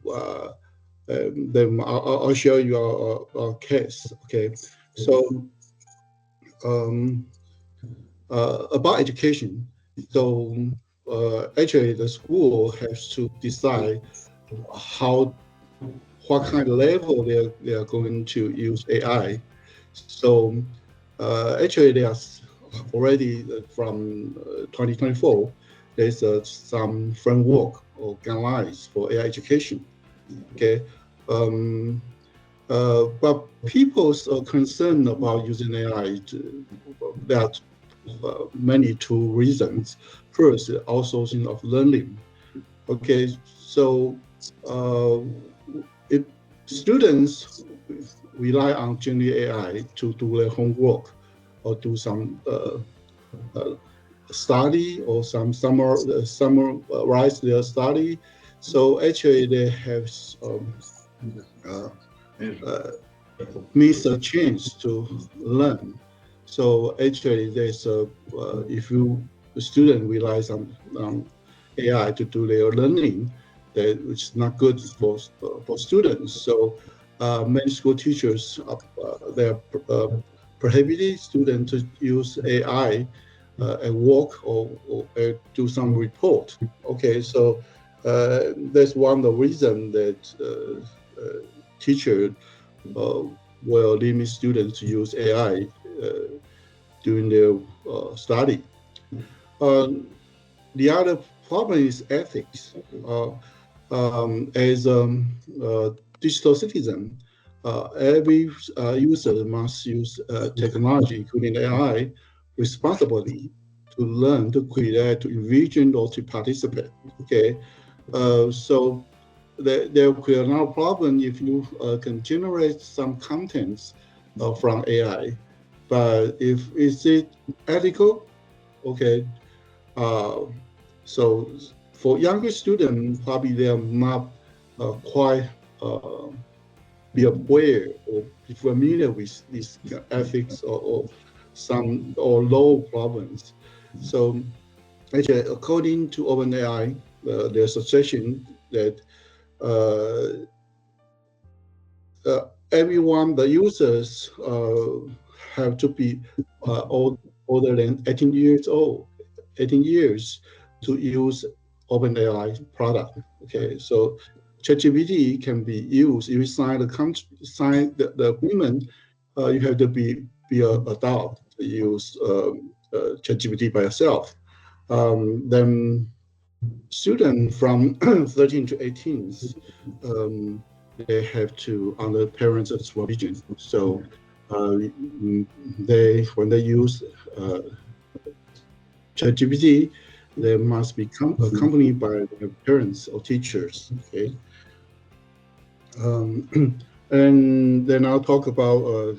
then I'll show you our case. Okay, so about education. So actually, the school has to decide what kind of level they are going to use AI. So actually, there's already from 2024, there's some framework or guidelines for AI education. Okay, but people's concern about using AI, there are many two reasons. First, outsourcing of learning. Okay, so if students rely on generative AI to do their homework or do some study or some summarize their study, so actually they have missed a chance to learn. So actually, there's if the student relies on AI to do their learning, that it's not good for students. So many school teachers they are prohibiting students to use AI at work or do some report. Okay, so that's one of the reasons that teachers will limit students to use AI during their study. The other problem is ethics. As a digital citizen, every user must use technology, including AI, responsibly to learn, to create, to envision, or to participate. Okay, so there could be another problem if you can generate some contents from AI, but is it ethical? Okay, so for younger students, probably they are not quite be aware or be familiar with these ethics or low problems. So actually, according to OpenAI, there's a suggestion that everyone, the users, have to be older than 18 years to use OpenAI product. Okay, so ChatGPT can be used if you sign the agreement. You have to be an adult to use ChatGPT by yourself. Then students from 13 to 18, they have to under parents' supervision. So when they use ChatGPT, they must be accompanied by their parents or teachers. Okay. And then I'll talk about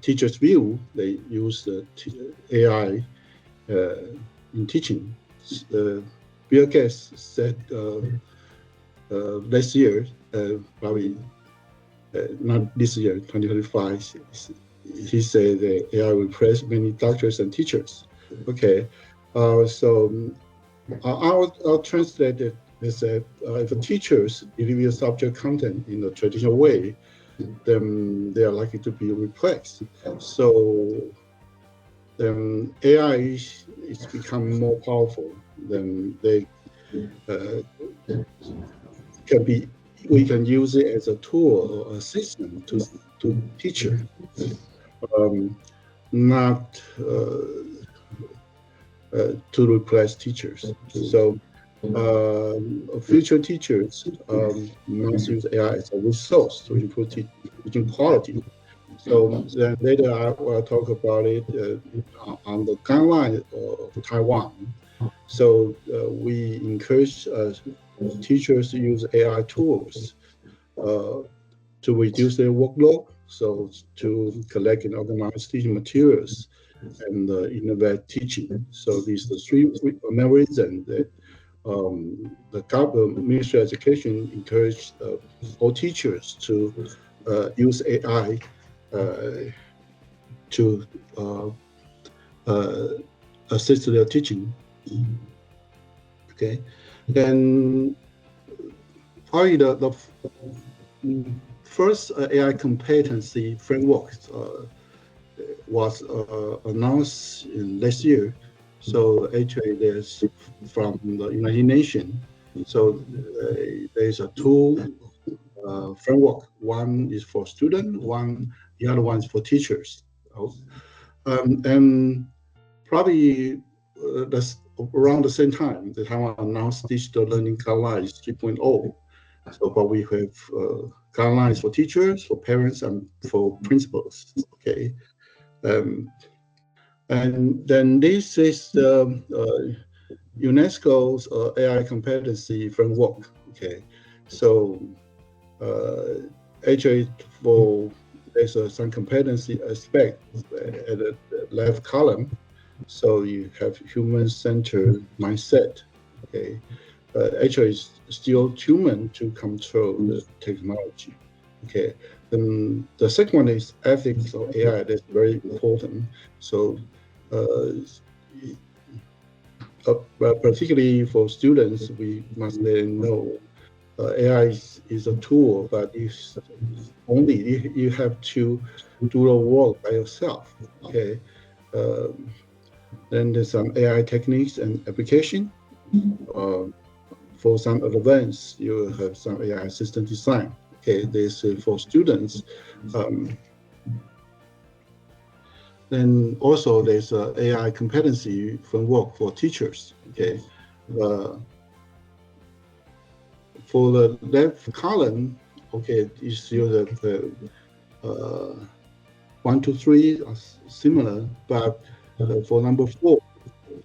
teachers' view. They use AI in teaching. Bill Gates said last year, probably not this year, 2025, he said that AI will replace many doctors and teachers. Okay, so I'll translate it as if teachers deliver subject content in a traditional way, then they are likely to be replaced. So then AI is becoming more powerful. Then they we can use it as a tool or a system to teacher, not to replace teachers. So future teachers must use AI as a resource to improve teaching quality. So then later I will talk about it on the guideline of Taiwan. So we encourage teachers to use AI tools to reduce their workload, so to collect and organize teaching materials and innovate teaching. So these are the three main reasons that the Ministry of Education encouraged all teachers to use AI to assist their teaching. Okay, then probably the first AI competency framework was announced in last year. So actually, there's from the United Nations. So there's a two framework. One is for students, the other one is for teachers. And probably that's around the same time the Taiwan announced digital learning guidelines 3.0. So, but we have guidelines for teachers, for parents, and for principals. Okay. And then this is the UNESCO's AI competency framework. Okay, so actually there's some competency aspect at the left column. So you have human-centered mindset. Okay, actually it's still human to control the technology. Okay, then the second one is ethics of AI. That's very important. So particularly for students, we must let them know AI is a tool, but it's only you have to do the work by yourself. Okay. Then there's some AI techniques and application. For some advanced, you will have some AI assistant design. Okay, this is for students. Then also there's a AI competency framework for teachers. Okay, for the left column, okay, you see the 1, 2, 3 are similar, but for number 4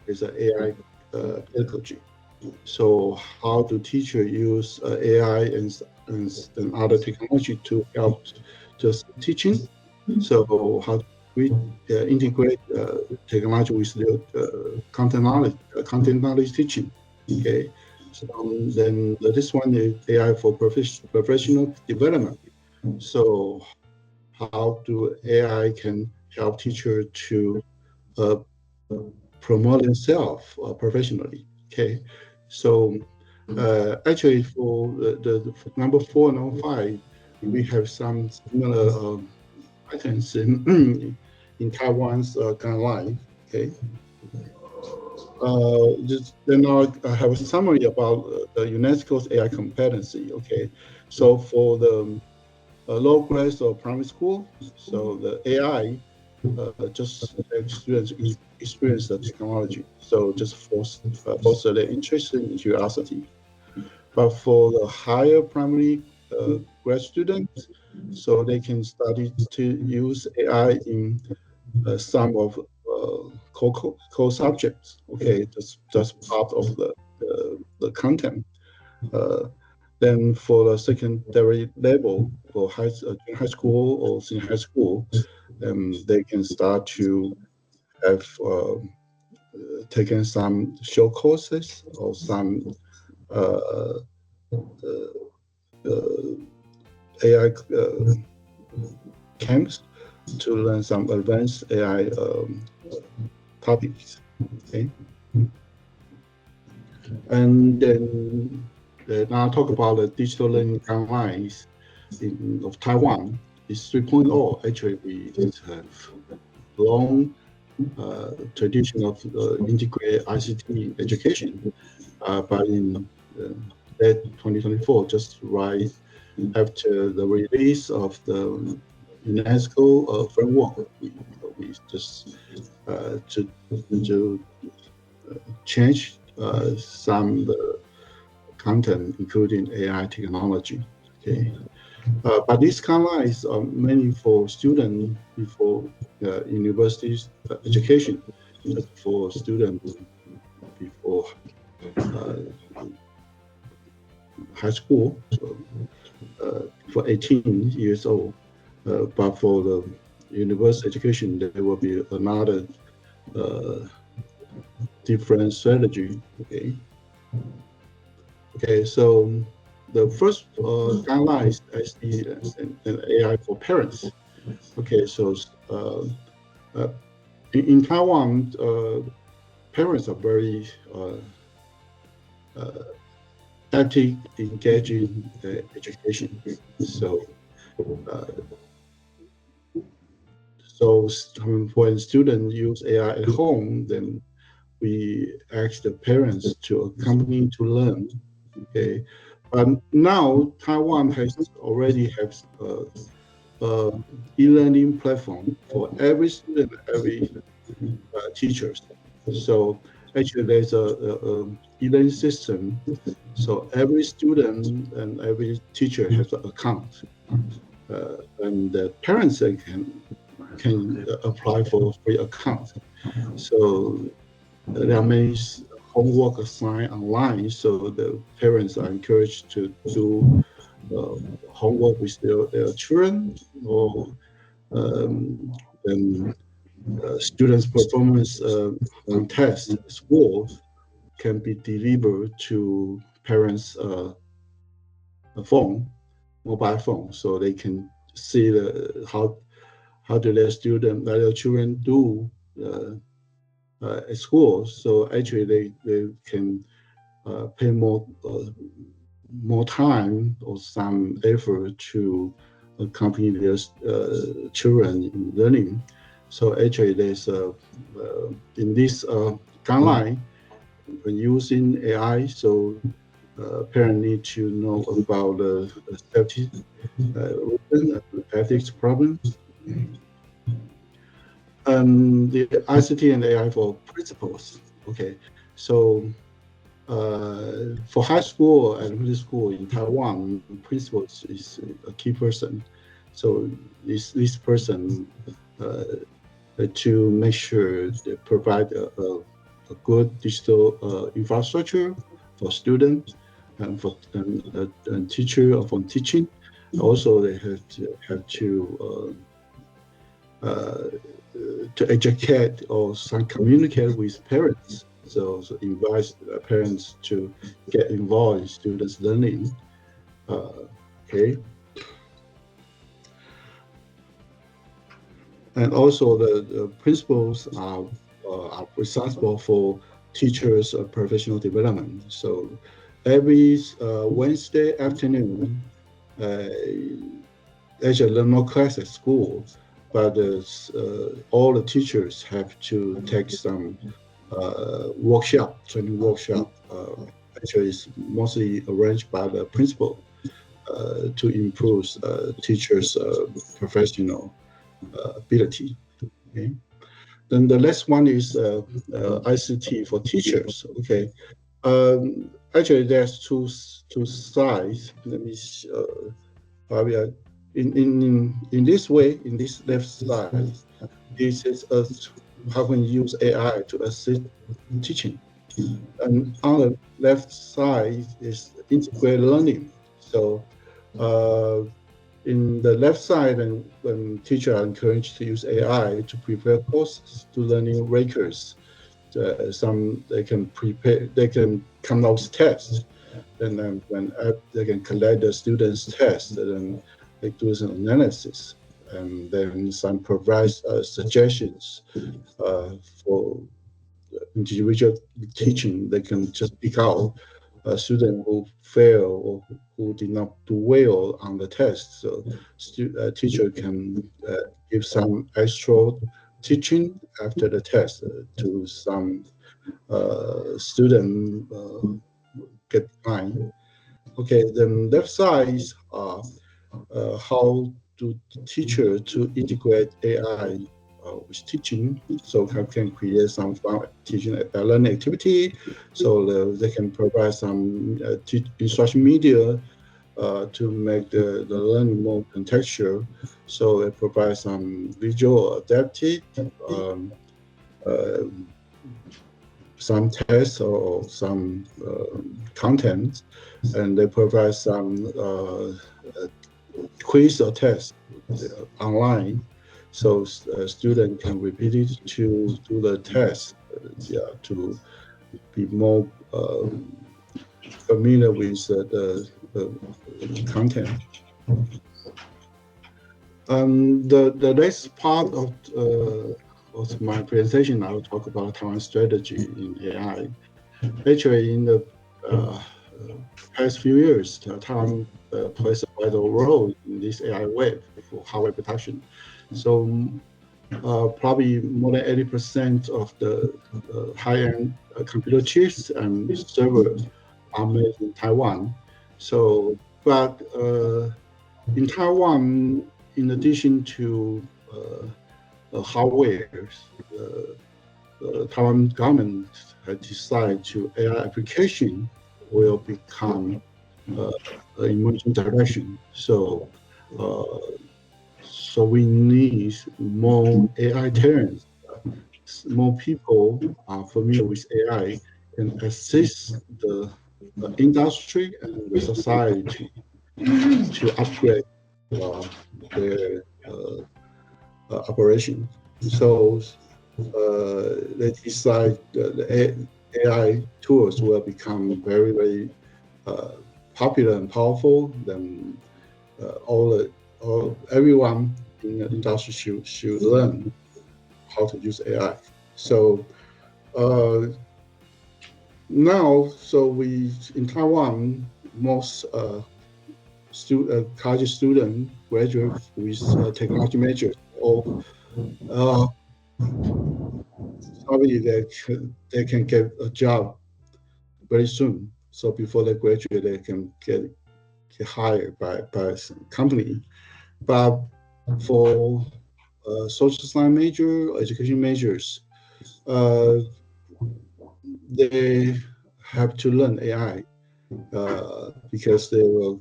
is an AI pedagogy. So how do teachers use AI and other technology to help just teaching? So how do we integrate technology with the content knowledge teaching? Okay, so then this one is AI for professional development. So how do AI can help teacher to promote themselves professionally? Okay, so actually for for number 4 and number 5, we have some similar items in Taiwan's guideline. Okay. Then I have a summary about UNESCO's AI competency. Okay, so for the low grades or primary school, so the AI just let students experience the technology. So just foster their interest and curiosity. But for the higher primary grad students, so they can study to use AI in some of core subjects. Okay, that's part of the content. Then for the secondary level, for high school or senior high school, they can start to have taken some short courses or some AI camps to learn some advanced AI topics. Okay, and then now talk about the digital learning guidelines of Taiwan. It's 3.0. Actually, we have long tradition of integrated ICT education, but in late 2024, just right after the release of the UNESCO framework, we just to change some content, including AI technology. Okay, but these guidelines are mainly for students before university education, just for students before high school, so for 18 years old. But for the university education, there will be another different strategy. Okay. Okay, so the first guidelines is an AI for parents. Okay, so in Taiwan, parents are very active, engaging education. So when students use AI at home, then we ask the parents to accompany to learn. Okay, now Taiwan already has e-learning platform for every student, every teachers. So actually, there's a e-learning system. So every student and every teacher has an account, and the parents can apply for a free account. So there are many homework assigned online, so the parents are encouraged to do homework with their children, or students' performance on tests at school can be delivered to parents' mobile phone, so they can see how do their children do at school. So actually, they can pay more time or some effort to accompany their children in learning. So actually, there's in this guideline, when using AI, so parents need to know about the safety ethics problems. The ICT and AI for principals. Okay, so for high school and middle school in Taiwan, principal is a key person. So this person to make sure they provide a good digital infrastructure for students and for and teacher for teaching. Also, they have to educate or some communicate with parents So invite parents to get involved in students' learning. Okay. And also the principals are responsible for teachers' professional development. So every Wednesday afternoon, actually there are no class at school, but all the teachers have to take some training workshop. Actually, it's mostly arranged by the principal to improve teachers' professional ability. Okay. Then the next one is ICT for teachers. Okay. Actually, there's two sides. Let me probably in this way, in this left side, this is how can you use AI to assist teaching, and on the left side is integrated learning. So in the left side, when teachers are encouraged to use AI to prepare courses to learning records, they can come out with tests, and then when they can collect the students' tests, and then they do some analysis, and then some provide suggestions for individual teaching. They can just pick out a student who failed or who did not do well on the test. So teacher can give some extra teaching after the test to some student get behind. Okay, the left side is how to teacher to integrate AI with teaching, so how can create some fun teaching learning activity, so they can provide some instruction media to make the learning more contextual. So it provides some visual adaptive, some tests or some content, and they provide some quiz or test online, so a student can repeat it to do the test, to be more familiar with the content. The next part of my presentation, I will talk about Taiwan strategy in AI. Actually, in the past few years, Taiwan plays a vital role in this AI wave for hardware production. So probably more than 80% of the high-end computer chips and servers are made in Taiwan. So, but in Taiwan, in addition to hardware, the Taiwan government has decided to AI application will become an emerging direction. So, so we need more AI talents. More people are familiar with AI and assist the industry and the society to upgrade their operation. So they decide the AI tools will become very, very popular and powerful. Then everyone in the industry should learn how to use AI. So now, we in Taiwan, most college students graduate with technology majors, or probably they can get a job very soon. So before they graduate, they can get hired by some company. But for social science major, education majors, they have to learn AI because they will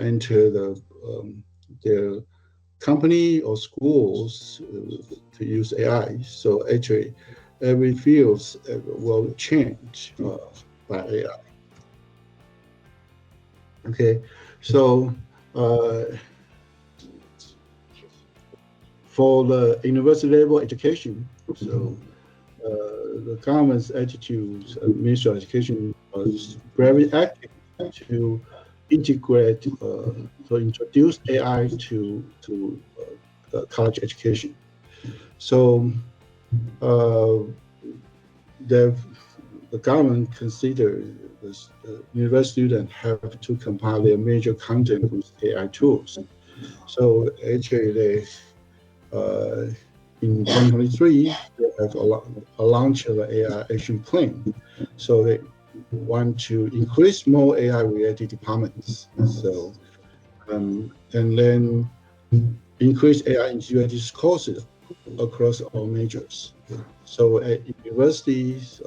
enter their company or schools to use AI. So actually, every field will change by AI. Okay, so for the university level education, so the government's attitude, Ministry of Education was very active to integrate, to introduce AI to college education. So the government considered the university students have to compile their major content with AI tools. So actually, they in 2023 they have launched an AI action plan. So they want to increase more AI-related departments. So and then increase AI integrated courses across all majors. So at universities,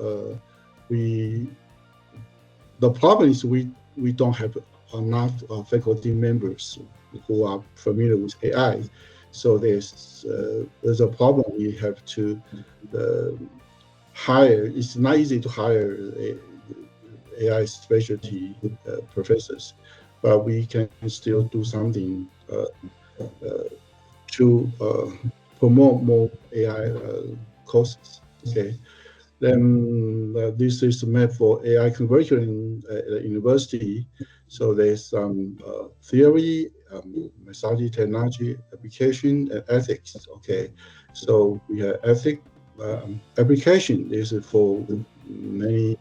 the problem is we don't have enough faculty members who are familiar with AI. So there's a problem. We have to hire. It's not easy to hire AI specialty professors, but we can still do something to promote more AI courses. Okay. Then this is a map for AI curriculum at the university. So there's some theory, methodology, technology, application, and ethics. Okay. So we have ethics. Application is for many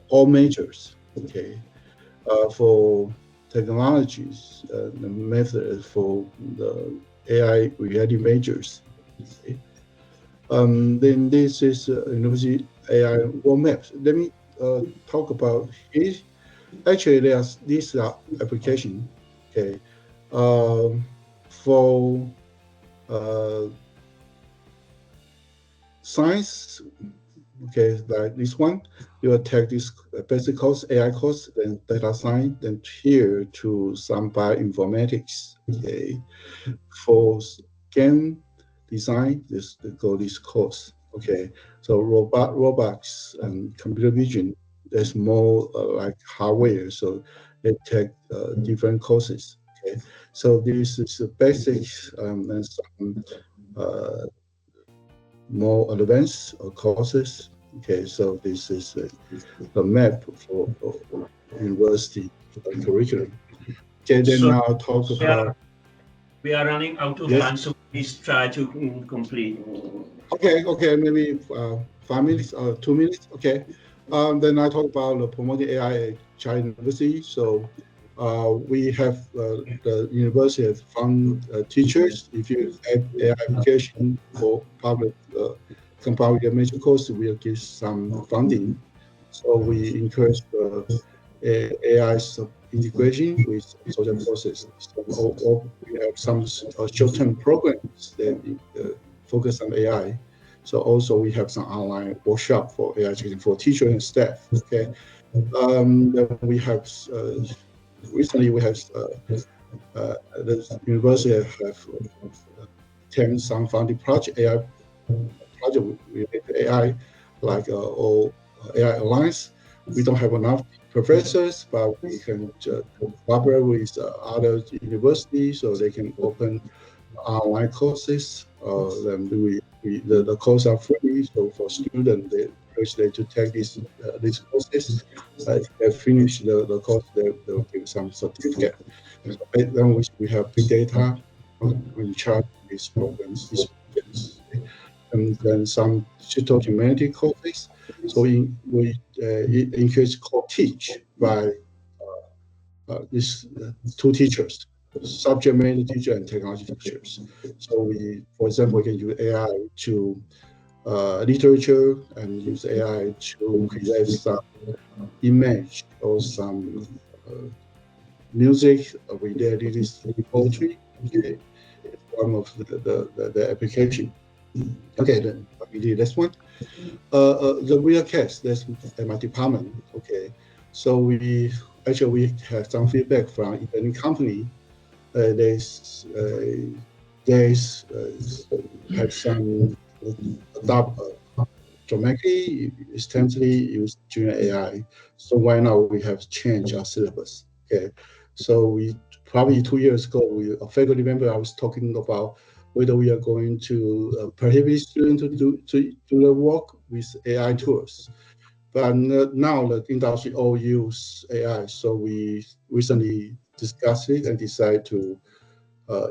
all majors. Okay. For technologies, the method is for the AI related majors. Okay. Then this is university AI roadmap. Let me talk about it. Actually, these are application. Okay. For science, okay, like this one, you will take this basic course, AI course, then data science, then here to some bioinformatics. Okay. For game design, this course. Okay. So robots and computer vision, there's more like hardware, so they take different courses. Okay. So this is the basics and some more advanced courses. Okay, so this is the map for university curriculum. Okay, then
So
now talk about.
We are running out of time, so please try to complete.
Okay, maybe 5 minutes or 2 minutes. Okay, then I talk about promoting AI at Chiayi University. So we have the university has fund teachers. If you have AI application for public compound your major course, we'll give some funding. So we encourage AI integration with social processes. So we have some short-term programs that focus on AI. So also we have some online workshop for AI education for teachers and staff. Okay, then we have recently we have the university have taken some funding project AI project related to AI, like all AI Alliance. We don't have enough professors, but we can collaborate with other universities so they can open online courses. Then the courses are free, so for students, they encourage them to take these courses. If they finish the course, they'll give some certificate. Then we have big data in charge of these programs. And then some digital humanity courses. So we encourage co-teach by these two teachers, subject matter teacher and technology teachers. So we, for example, we can use AI to literature and use AI to create some image or some music related to poetry. Okay, it's one of the application. Okay, then we do this one. The real case, that's at my department. Okay, so we have some feedback from internet company. They have some adopt dramatically, extensively use junior AI. So right now we have changed our syllabus. Okay, so we probably 2 years ago, a faculty member I was talking about whether we are going to prohibit students to do the work with AI tools. But now the industry all use AI, so we recently discussed it and decided to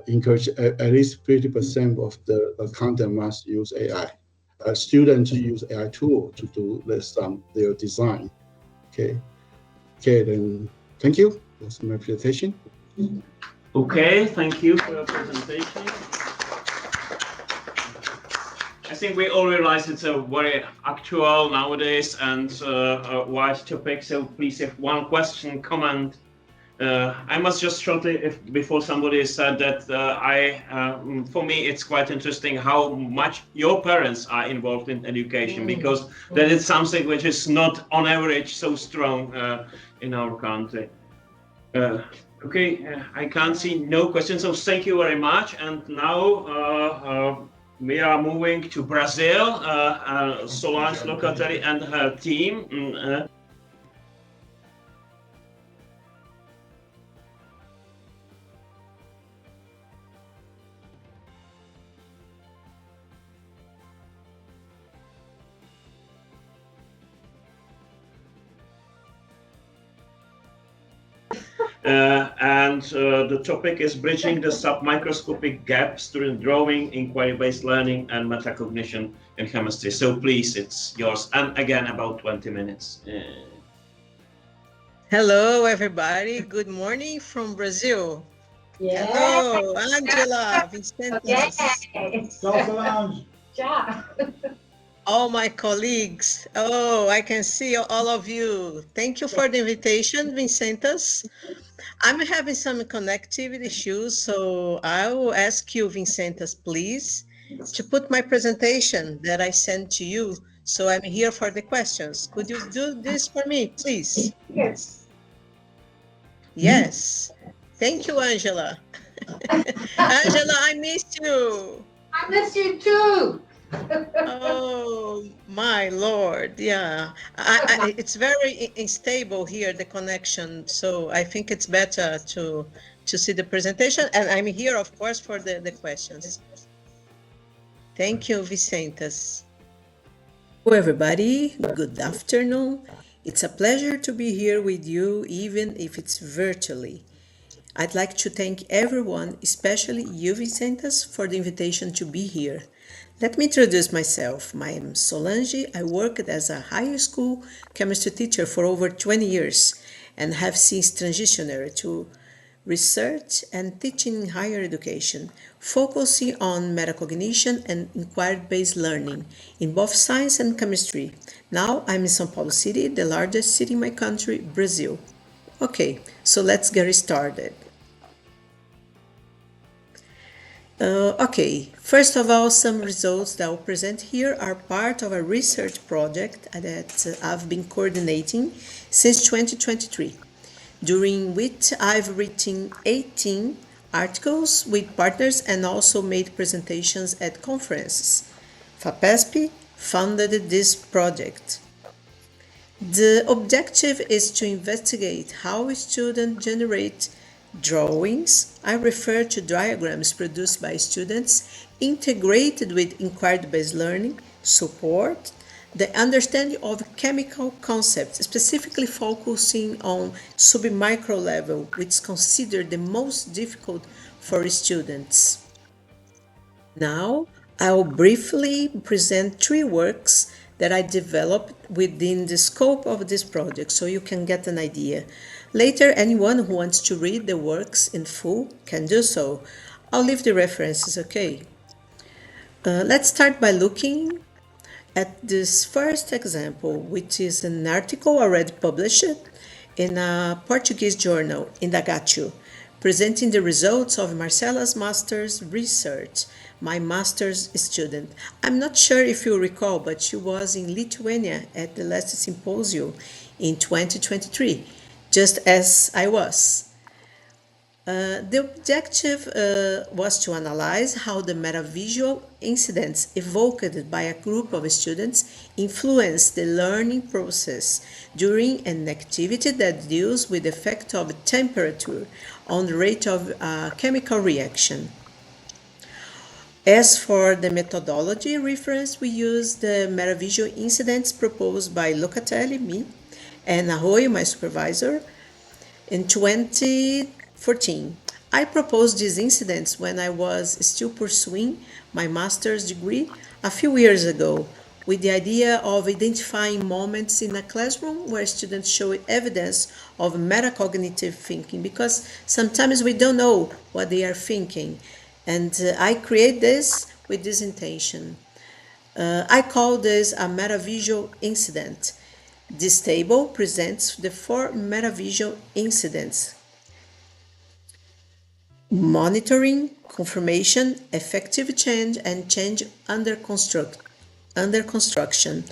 encourage at least 50% of the content must use AI. Students use AI tool to do their design. Okay, then thank you. That's my presentation.
Okay, thank you for your presentation. I think we all realize it's a very actual nowadays and wide topic. So please, if one question, comment. I must just shortly, before somebody said that for me, it's quite interesting how much your parents are involved in education, because that is something which is not on average so strong in our country. Okay, I can't see no questions, so thank you very much. And now we are moving to Brazil, Solange Locatelli and her team. The topic is bridging the submicroscopic gaps during drawing, inquiry-based learning, and metacognition in chemistry. So please, it's yours. And again, about 20 minutes.
Hello, everybody. Good morning from Brazil.
Yeah.
Hello, Angela, Vincentas. All my colleagues. Oh, I can see all of you. Thank you for the invitation, Vincentas. I'm having some connectivity issues, so I will ask you, Vincentas, please, to put my presentation that I sent to you. So I'm here for the questions. Could you do this for me, please?
Yes.
Yes. Thank you, Angela. Angela, I missed you.
I miss you too.
Oh, my Lord. Yeah. It's very unstable here, the connection. So I think it's better to see the presentation. And I'm here, of course, for the questions. Thank you, Vincentas. Hello, everybody. Good afternoon. It's a pleasure to be here with you, even if it's virtually. I'd like to thank everyone, especially you, Vincentas, for the invitation to be here. Let me introduce myself. My name is Solange. I worked as a high school chemistry teacher for over 20 years and have since transitioned to research and teaching in higher education, focusing on metacognition and inquiry-based learning in both science and chemistry. Now I'm in São Paulo City, the largest city in my country, Brazil. Okay, so let's get started. Okay, first of all, some results that I'll present here are part of a research project that I've been coordinating since 2023, during which I've written 18 articles with partners and also made presentations at conferences. FAPESP funded this project. The objective is to investigate how students generate drawings. I refer to diagrams produced by students integrated with inquiry-based learning, support the understanding of chemical concepts, specifically focusing on submicro level, which is considered the most difficult for students. Now, I'll briefly present 3 works that I developed within the scope of this project so you can get an idea. Later, anyone who wants to read the works in full can do so. I'll leave the references, okay? Let's start by looking at this first example, which is an article already published in a Portuguese journal, Indagatio, presenting the results of Marcela's master's research, my master's student. I'm not sure if you recall, but she was in Lithuania at the last symposium in 2023, just as I was. The objective was to analyze how the metavisual incidents evoked by a group of students influence the learning process during an activity that deals with the effect of temperature on the rate of chemical reaction. As for the methodology reference, we use the metavisual incidents proposed by Locatelli, me, and Arroyo, my supervisor, in 2014. I proposed these incidents when I was still pursuing my master's degree a few years ago, with the idea of identifying moments in a classroom where students show evidence of metacognitive thinking, because sometimes we don't know what they are thinking. And I create this with this intention. I call this a metavisual incident. This table presents the 4 metavisual incidents: monitoring, confirmation, effective change, and change under construction.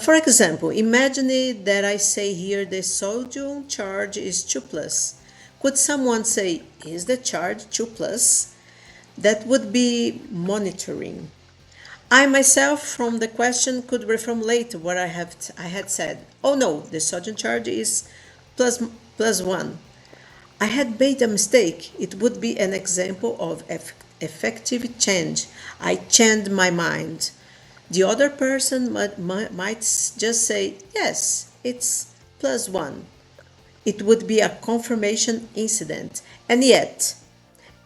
For example, imagine that I say here the sodium charge is 2+. Could someone say, is the charge 2+? That would be monitoring. I myself, from the question, could reformulate what I had said. Oh no, the sodium charge is +1. I had made a mistake. It would be an example of effective change. I changed my mind. The other person might just say, yes, it's +1. It would be a confirmation incident. And yet,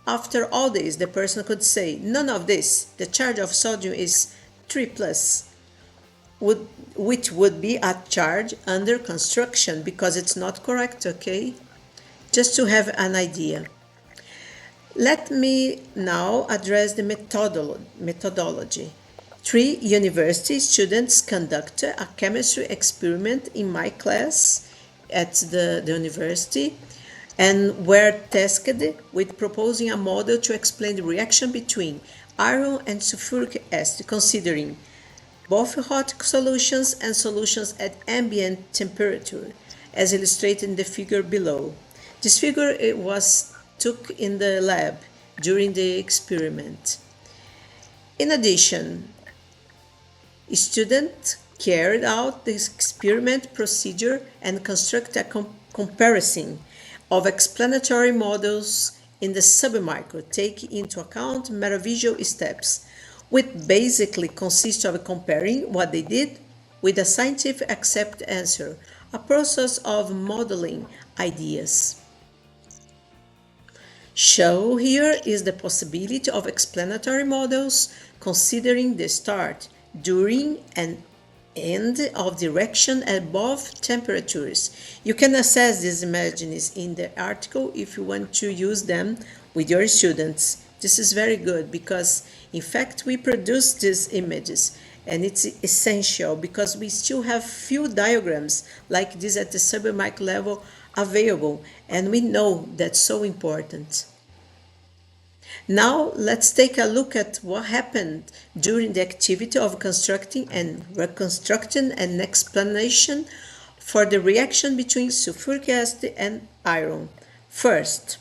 after all this, the person could say, none of this, the charge of sodium is 3+, which would be a charge under construction, because it's not correct, okay? Just to have an idea. Let me now address the methodology. 3 university students conducted a chemistry experiment in my class at the university, and were tasked with proposing a model to explain the reaction between iron and sulfuric acid, considering both hot solutions and solutions at ambient temperature, as illustrated in the figure below. This figure was took in the lab during the experiment. In addition, a student carried out this experiment procedure and constructed a comparison of explanatory models in the submicro, taking into account metavisual steps, which basically consist of comparing what they did with a scientific accepted answer, a process of modeling ideas. Shown here is the possibility of explanatory models considering the start, during, and end of direction at both temperatures. You can access these images in the article if you want to use them with your students. This is very good because, in fact, we produce these images, and it's essential because we still have few diagrams like this at the submicro level available, and we know that's so important. Now let's take a look at what happened during the activity of constructing and reconstructing an explanation for the reaction between sulfuric acid and iron. First,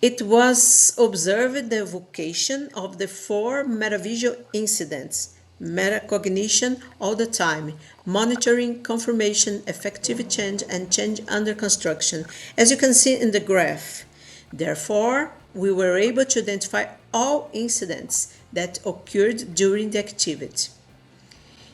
it was observed the evocation of the 4 metavisual incidents: metacognition all the time, monitoring, confirmation, effective change, and change under construction, as you can see in the graph. Therefore, we were able to identify all incidents that occurred during the activity.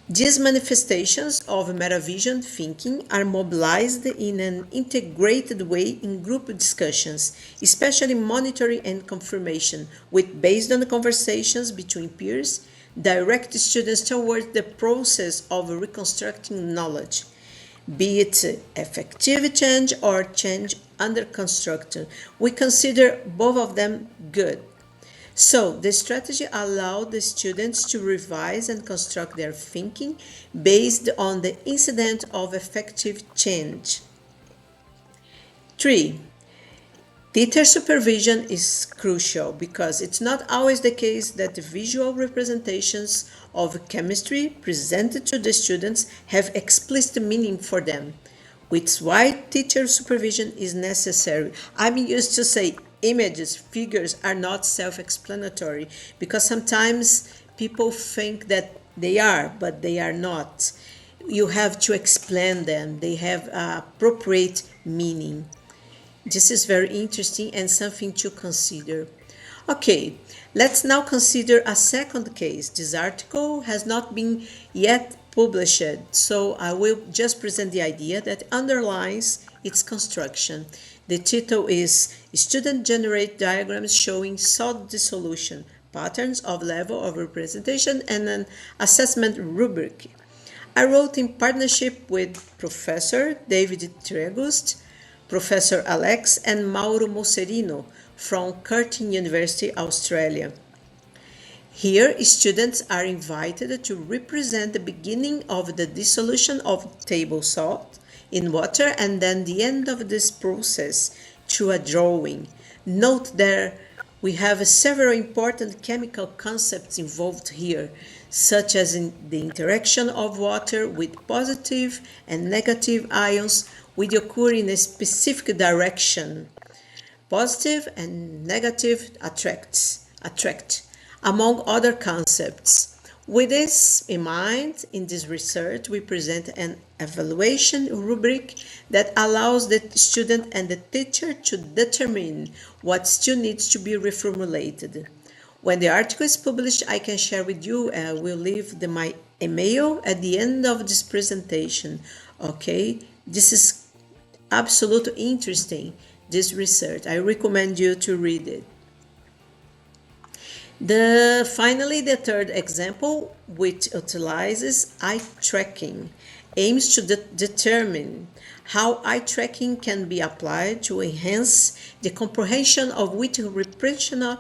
These manifestations of metavision thinking are mobilized in an integrated way in group discussions, especially monitoring and confirmation, which, based on the conversations between peers, direct students towards the process of reconstructing knowledge, be it effective change or change under construction. We consider both of them good. So the strategy allowed the students to revise and construct their thinking based on the incident of effective change. 3. Teacher supervision is crucial because it's not always the case that the visual representations of chemistry presented to the students have explicit meaning for them, which is why teacher supervision is necessary. I'm used to say images, figures are not self-explanatory because sometimes people think that they are, but they are not. You have to explain them. They have appropriate meaning. This is very interesting and something to consider. Okay, let's now consider a second case. This article has not been yet published, so I will just present the idea that underlies its construction. The title is Student-Generated Diagrams Showing Solid Dissolution, Patterns of Level of Representation and an Assessment Rubric. I wrote in partnership with Professor David Tregust, Professor Alex and Mauro Mosserino from Curtin University, Australia. Here, students are invited to represent the beginning of the dissolution of table salt in water and then the end of this process through a drawing. Note that we have several important chemical concepts involved here, such as in the interaction of water with positive and negative ions which occur in a specific direction. Positive and negative attract, among other concepts. With this in mind, in this research, we present an evaluation rubric that allows the student and the teacher to determine what still needs to be reformulated. When the article is published, I can share with you, I will leave my email at the end of this presentation, okay? This is absolutely interesting, this research. I recommend you to read it. Finally, the third example, which utilizes eye tracking, aims to determine how eye tracking can be applied to enhance the comprehension of which representational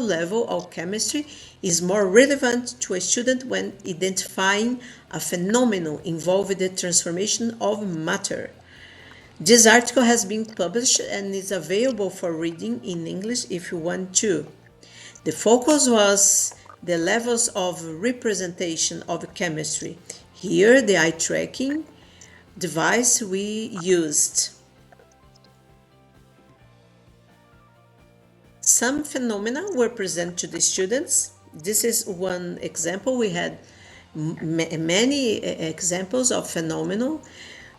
level of chemistry is more relevant to a student when identifying a phenomenon involving the transformation of matter. This article has been published and is available for reading in English if you want to. The focus was the levels of representation of chemistry. Here, the eye tracking device we used. Some phenomena were presented to the students. This is one example. We had many examples of phenomena.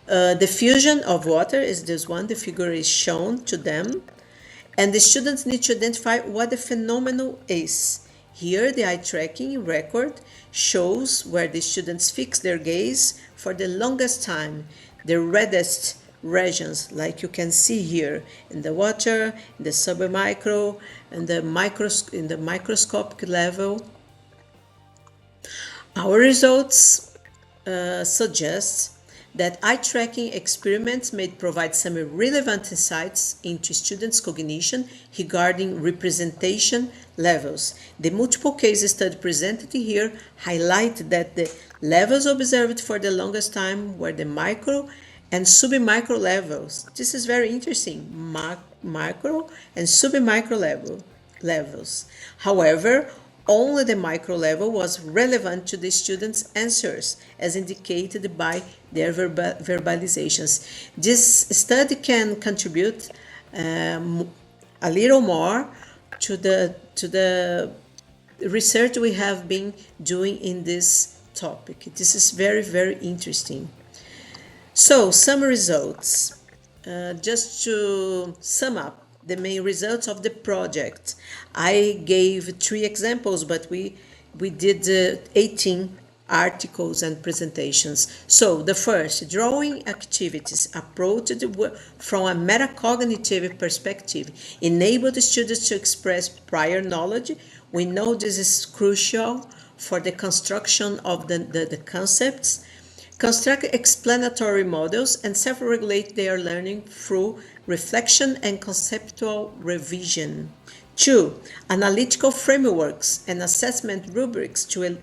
The fusion of water is this one. The figure is shown to them. And the students need to identify what the phenomenon is. Here, the eye tracking record shows where the students fix their gaze for the longest time, the reddest regions, like you can see here, in the water, in the submicro, and in the microscopic level. Our results suggest that eye tracking experiments may provide some relevant insights into students' cognition regarding representation levels. The multiple case study presented here highlight that the levels observed for the longest time were the micro and submicro levels. This is very interesting, micro and submicro levels. However, only the micro level was relevant to the students' answers, as indicated by their verbalizations. This study can contribute a little more to the research we have been doing in this topic. This is very, very interesting. So, some results. Just to sum up the main results of the project. I gave 3 examples, but we did 18 articles and presentations. So the first, drawing activities approached from a metacognitive perspective enabled the students to express prior knowledge. We know this is crucial for the construction of the concepts, construct explanatory models, and self-regulate their learning through reflection and conceptual revision. 2. Analytical frameworks and assessment rubrics to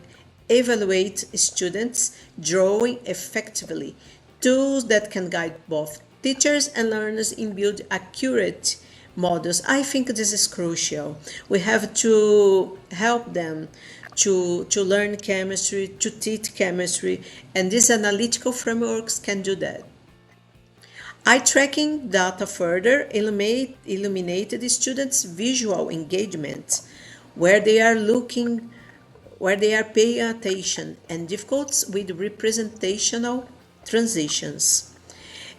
evaluate students' drawing effectively. Tools that can guide both teachers and learners in building accurate models. I think this is crucial. We have to help them to learn chemistry, to teach chemistry, and these analytical frameworks can do that. Eye tracking data further illuminated the students' visual engagement, where they are paying attention, and difficulties with representational transitions.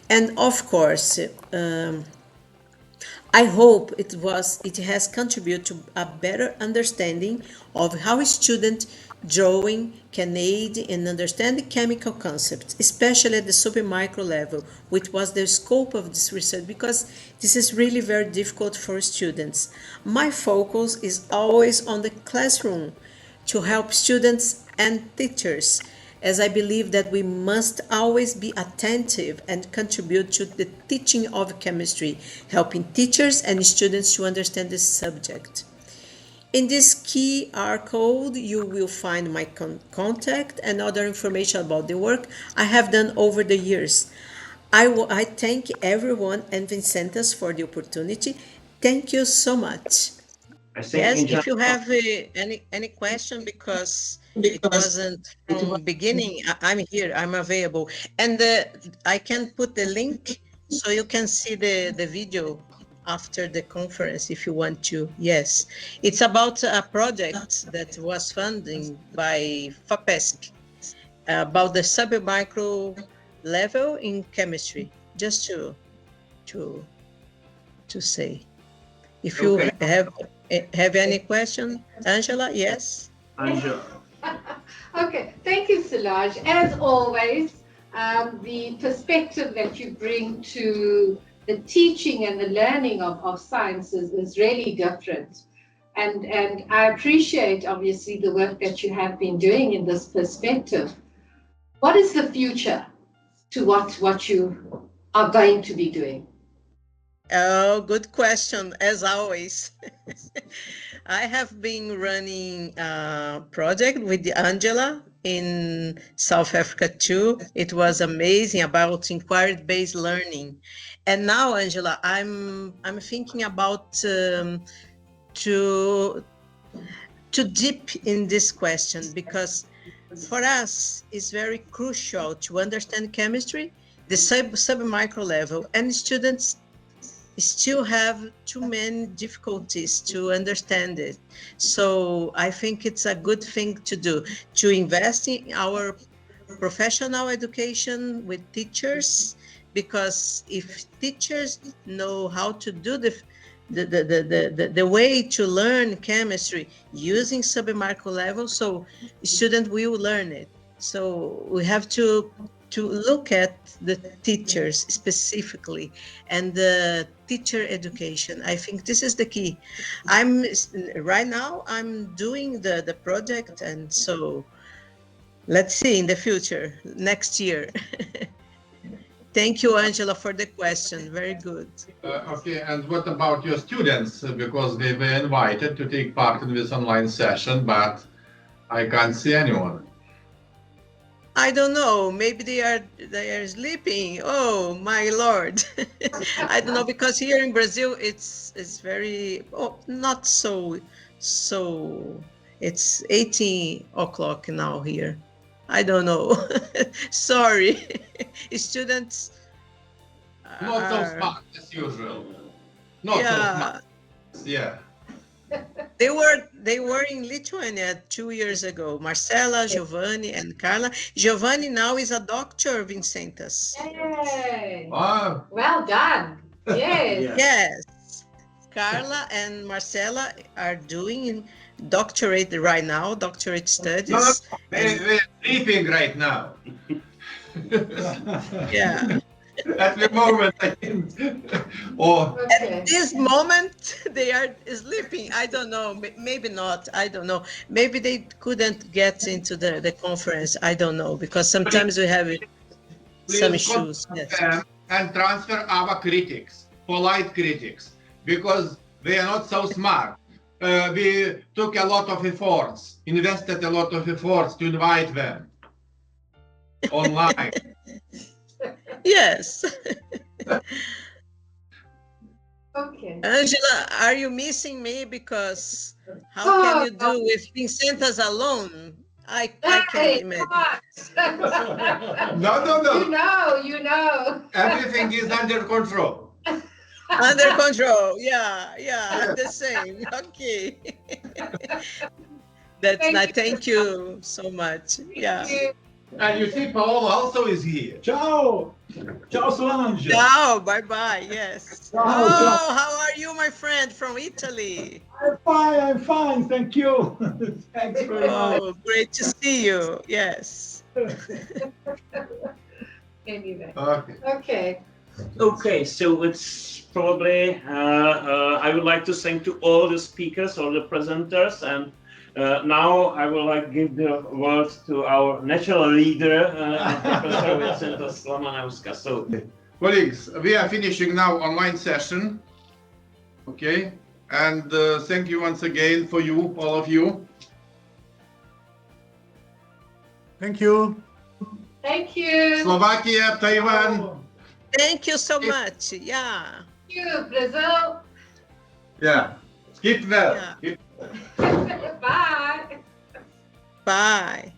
And of course, I hope it has contributed to a better understanding of how a student drawing can aid in understanding chemical concepts, especially at the submicro level, which was the scope of this research, because this is really very difficult for students. My focus is always on the classroom to help students and teachers, as I believe that we must always be attentive and contribute to the teaching of chemistry, helping teachers and students to understand this subject. In this QR code, you will find my contact and other information about the work I have done over the years. I thank everyone and Vincentas for the opportunity. Thank you so much.
Yes, if you have any question, because it wasn't from beginning, I'm here, I'm available. And I can put the link so you can see the video after the conference if you want to. Yes, it's about a project that was funded by FAPESC about the submicro level in chemistry, just to say. If you have any question, Angela, yes?
Angela.
Okay, thank you, Solange. As always, the perspective that you bring to the teaching and the learning of sciences is really different. And I appreciate, obviously, the work that you have been doing in this perspective. What is the future to what you are going to be doing?
Oh, good question, as always. I have been running a project with Angela in South Africa too. It was amazing, about inquiry-based learning. And now, Angela, I'm thinking about to deep in this question, because for us it's very crucial to understand chemistry, the submicro level, and students still have too many difficulties to understand it. So I think it's a good thing to do, to invest in our professional education with teachers, because if teachers know how to do the way to learn chemistry using submicro level, so student will learn it. So we have to look at the teachers specifically and the teacher education. I think this is the key. Right now I'm doing the project, and so let's see in the future, next year. Thank you, Angela, for the question. Very good.
Okay, and what about your students? Because they were invited to take part in this online session, but I can't see anyone.
I don't know. Maybe they are sleeping. Oh my Lord! I don't know, because here in Brazil it's very not so. It's 18 o'clock now here. I don't know. Sorry, students.
Not so smart as usual. Not so smart. Yeah.
They were in Lithuania 2 years ago. Marcela, Giovanni, and Carla. Giovanni now is a doctor, Vincentas.
Yay!
Wow.
Well done. Yes.
Yes. Carla and Marcela are doing doctorate right now, doctorate studies.
No, they're sleeping right now.
Yeah.
At the moment, I think. Or
Okay.
At this moment, they are sleeping. I don't know. Maybe not. I don't know. Maybe they couldn't get into the conference. I don't know, because sometimes we have some issues. Yes.
And transfer our critics, polite critics, because they are not so smart. We took a lot of efforts, invested a lot of efforts to invite them online.
Yes.
Okay.
Angela, are you missing me? Because how can you do with Vincentas alone? I can't imagine.
No.
You know.
Everything is under control.
Under control. Yeah, the same. Okay. That's nice. Thank you so much. Yeah.
And you see, Paolo also is here.
Ciao! Ciao, Solange!
Ciao, bye-bye, yes.
Ciao,
Oh,
ciao.
how are you, my friend from Italy?
I'm fine, thank you. Thanks very much.
Oh, great to see you, yes.
Anyway,
Okay.
okay.
Okay, so let's probably, I would like to thank to all the speakers, all the presenters, and now I would like to give the word to our natural leader, Professor Vincentas Lamanauskas. So,
Colleagues, we are finishing now online session. Okay. And thank you once again for you, all of you.
Thank you.
Thank you.
Slovakia, Taiwan.
Thank you so much, yeah.
Thank you, Brazil.
Yeah. Keep well.
Yeah.
Keep
Bye.
Bye.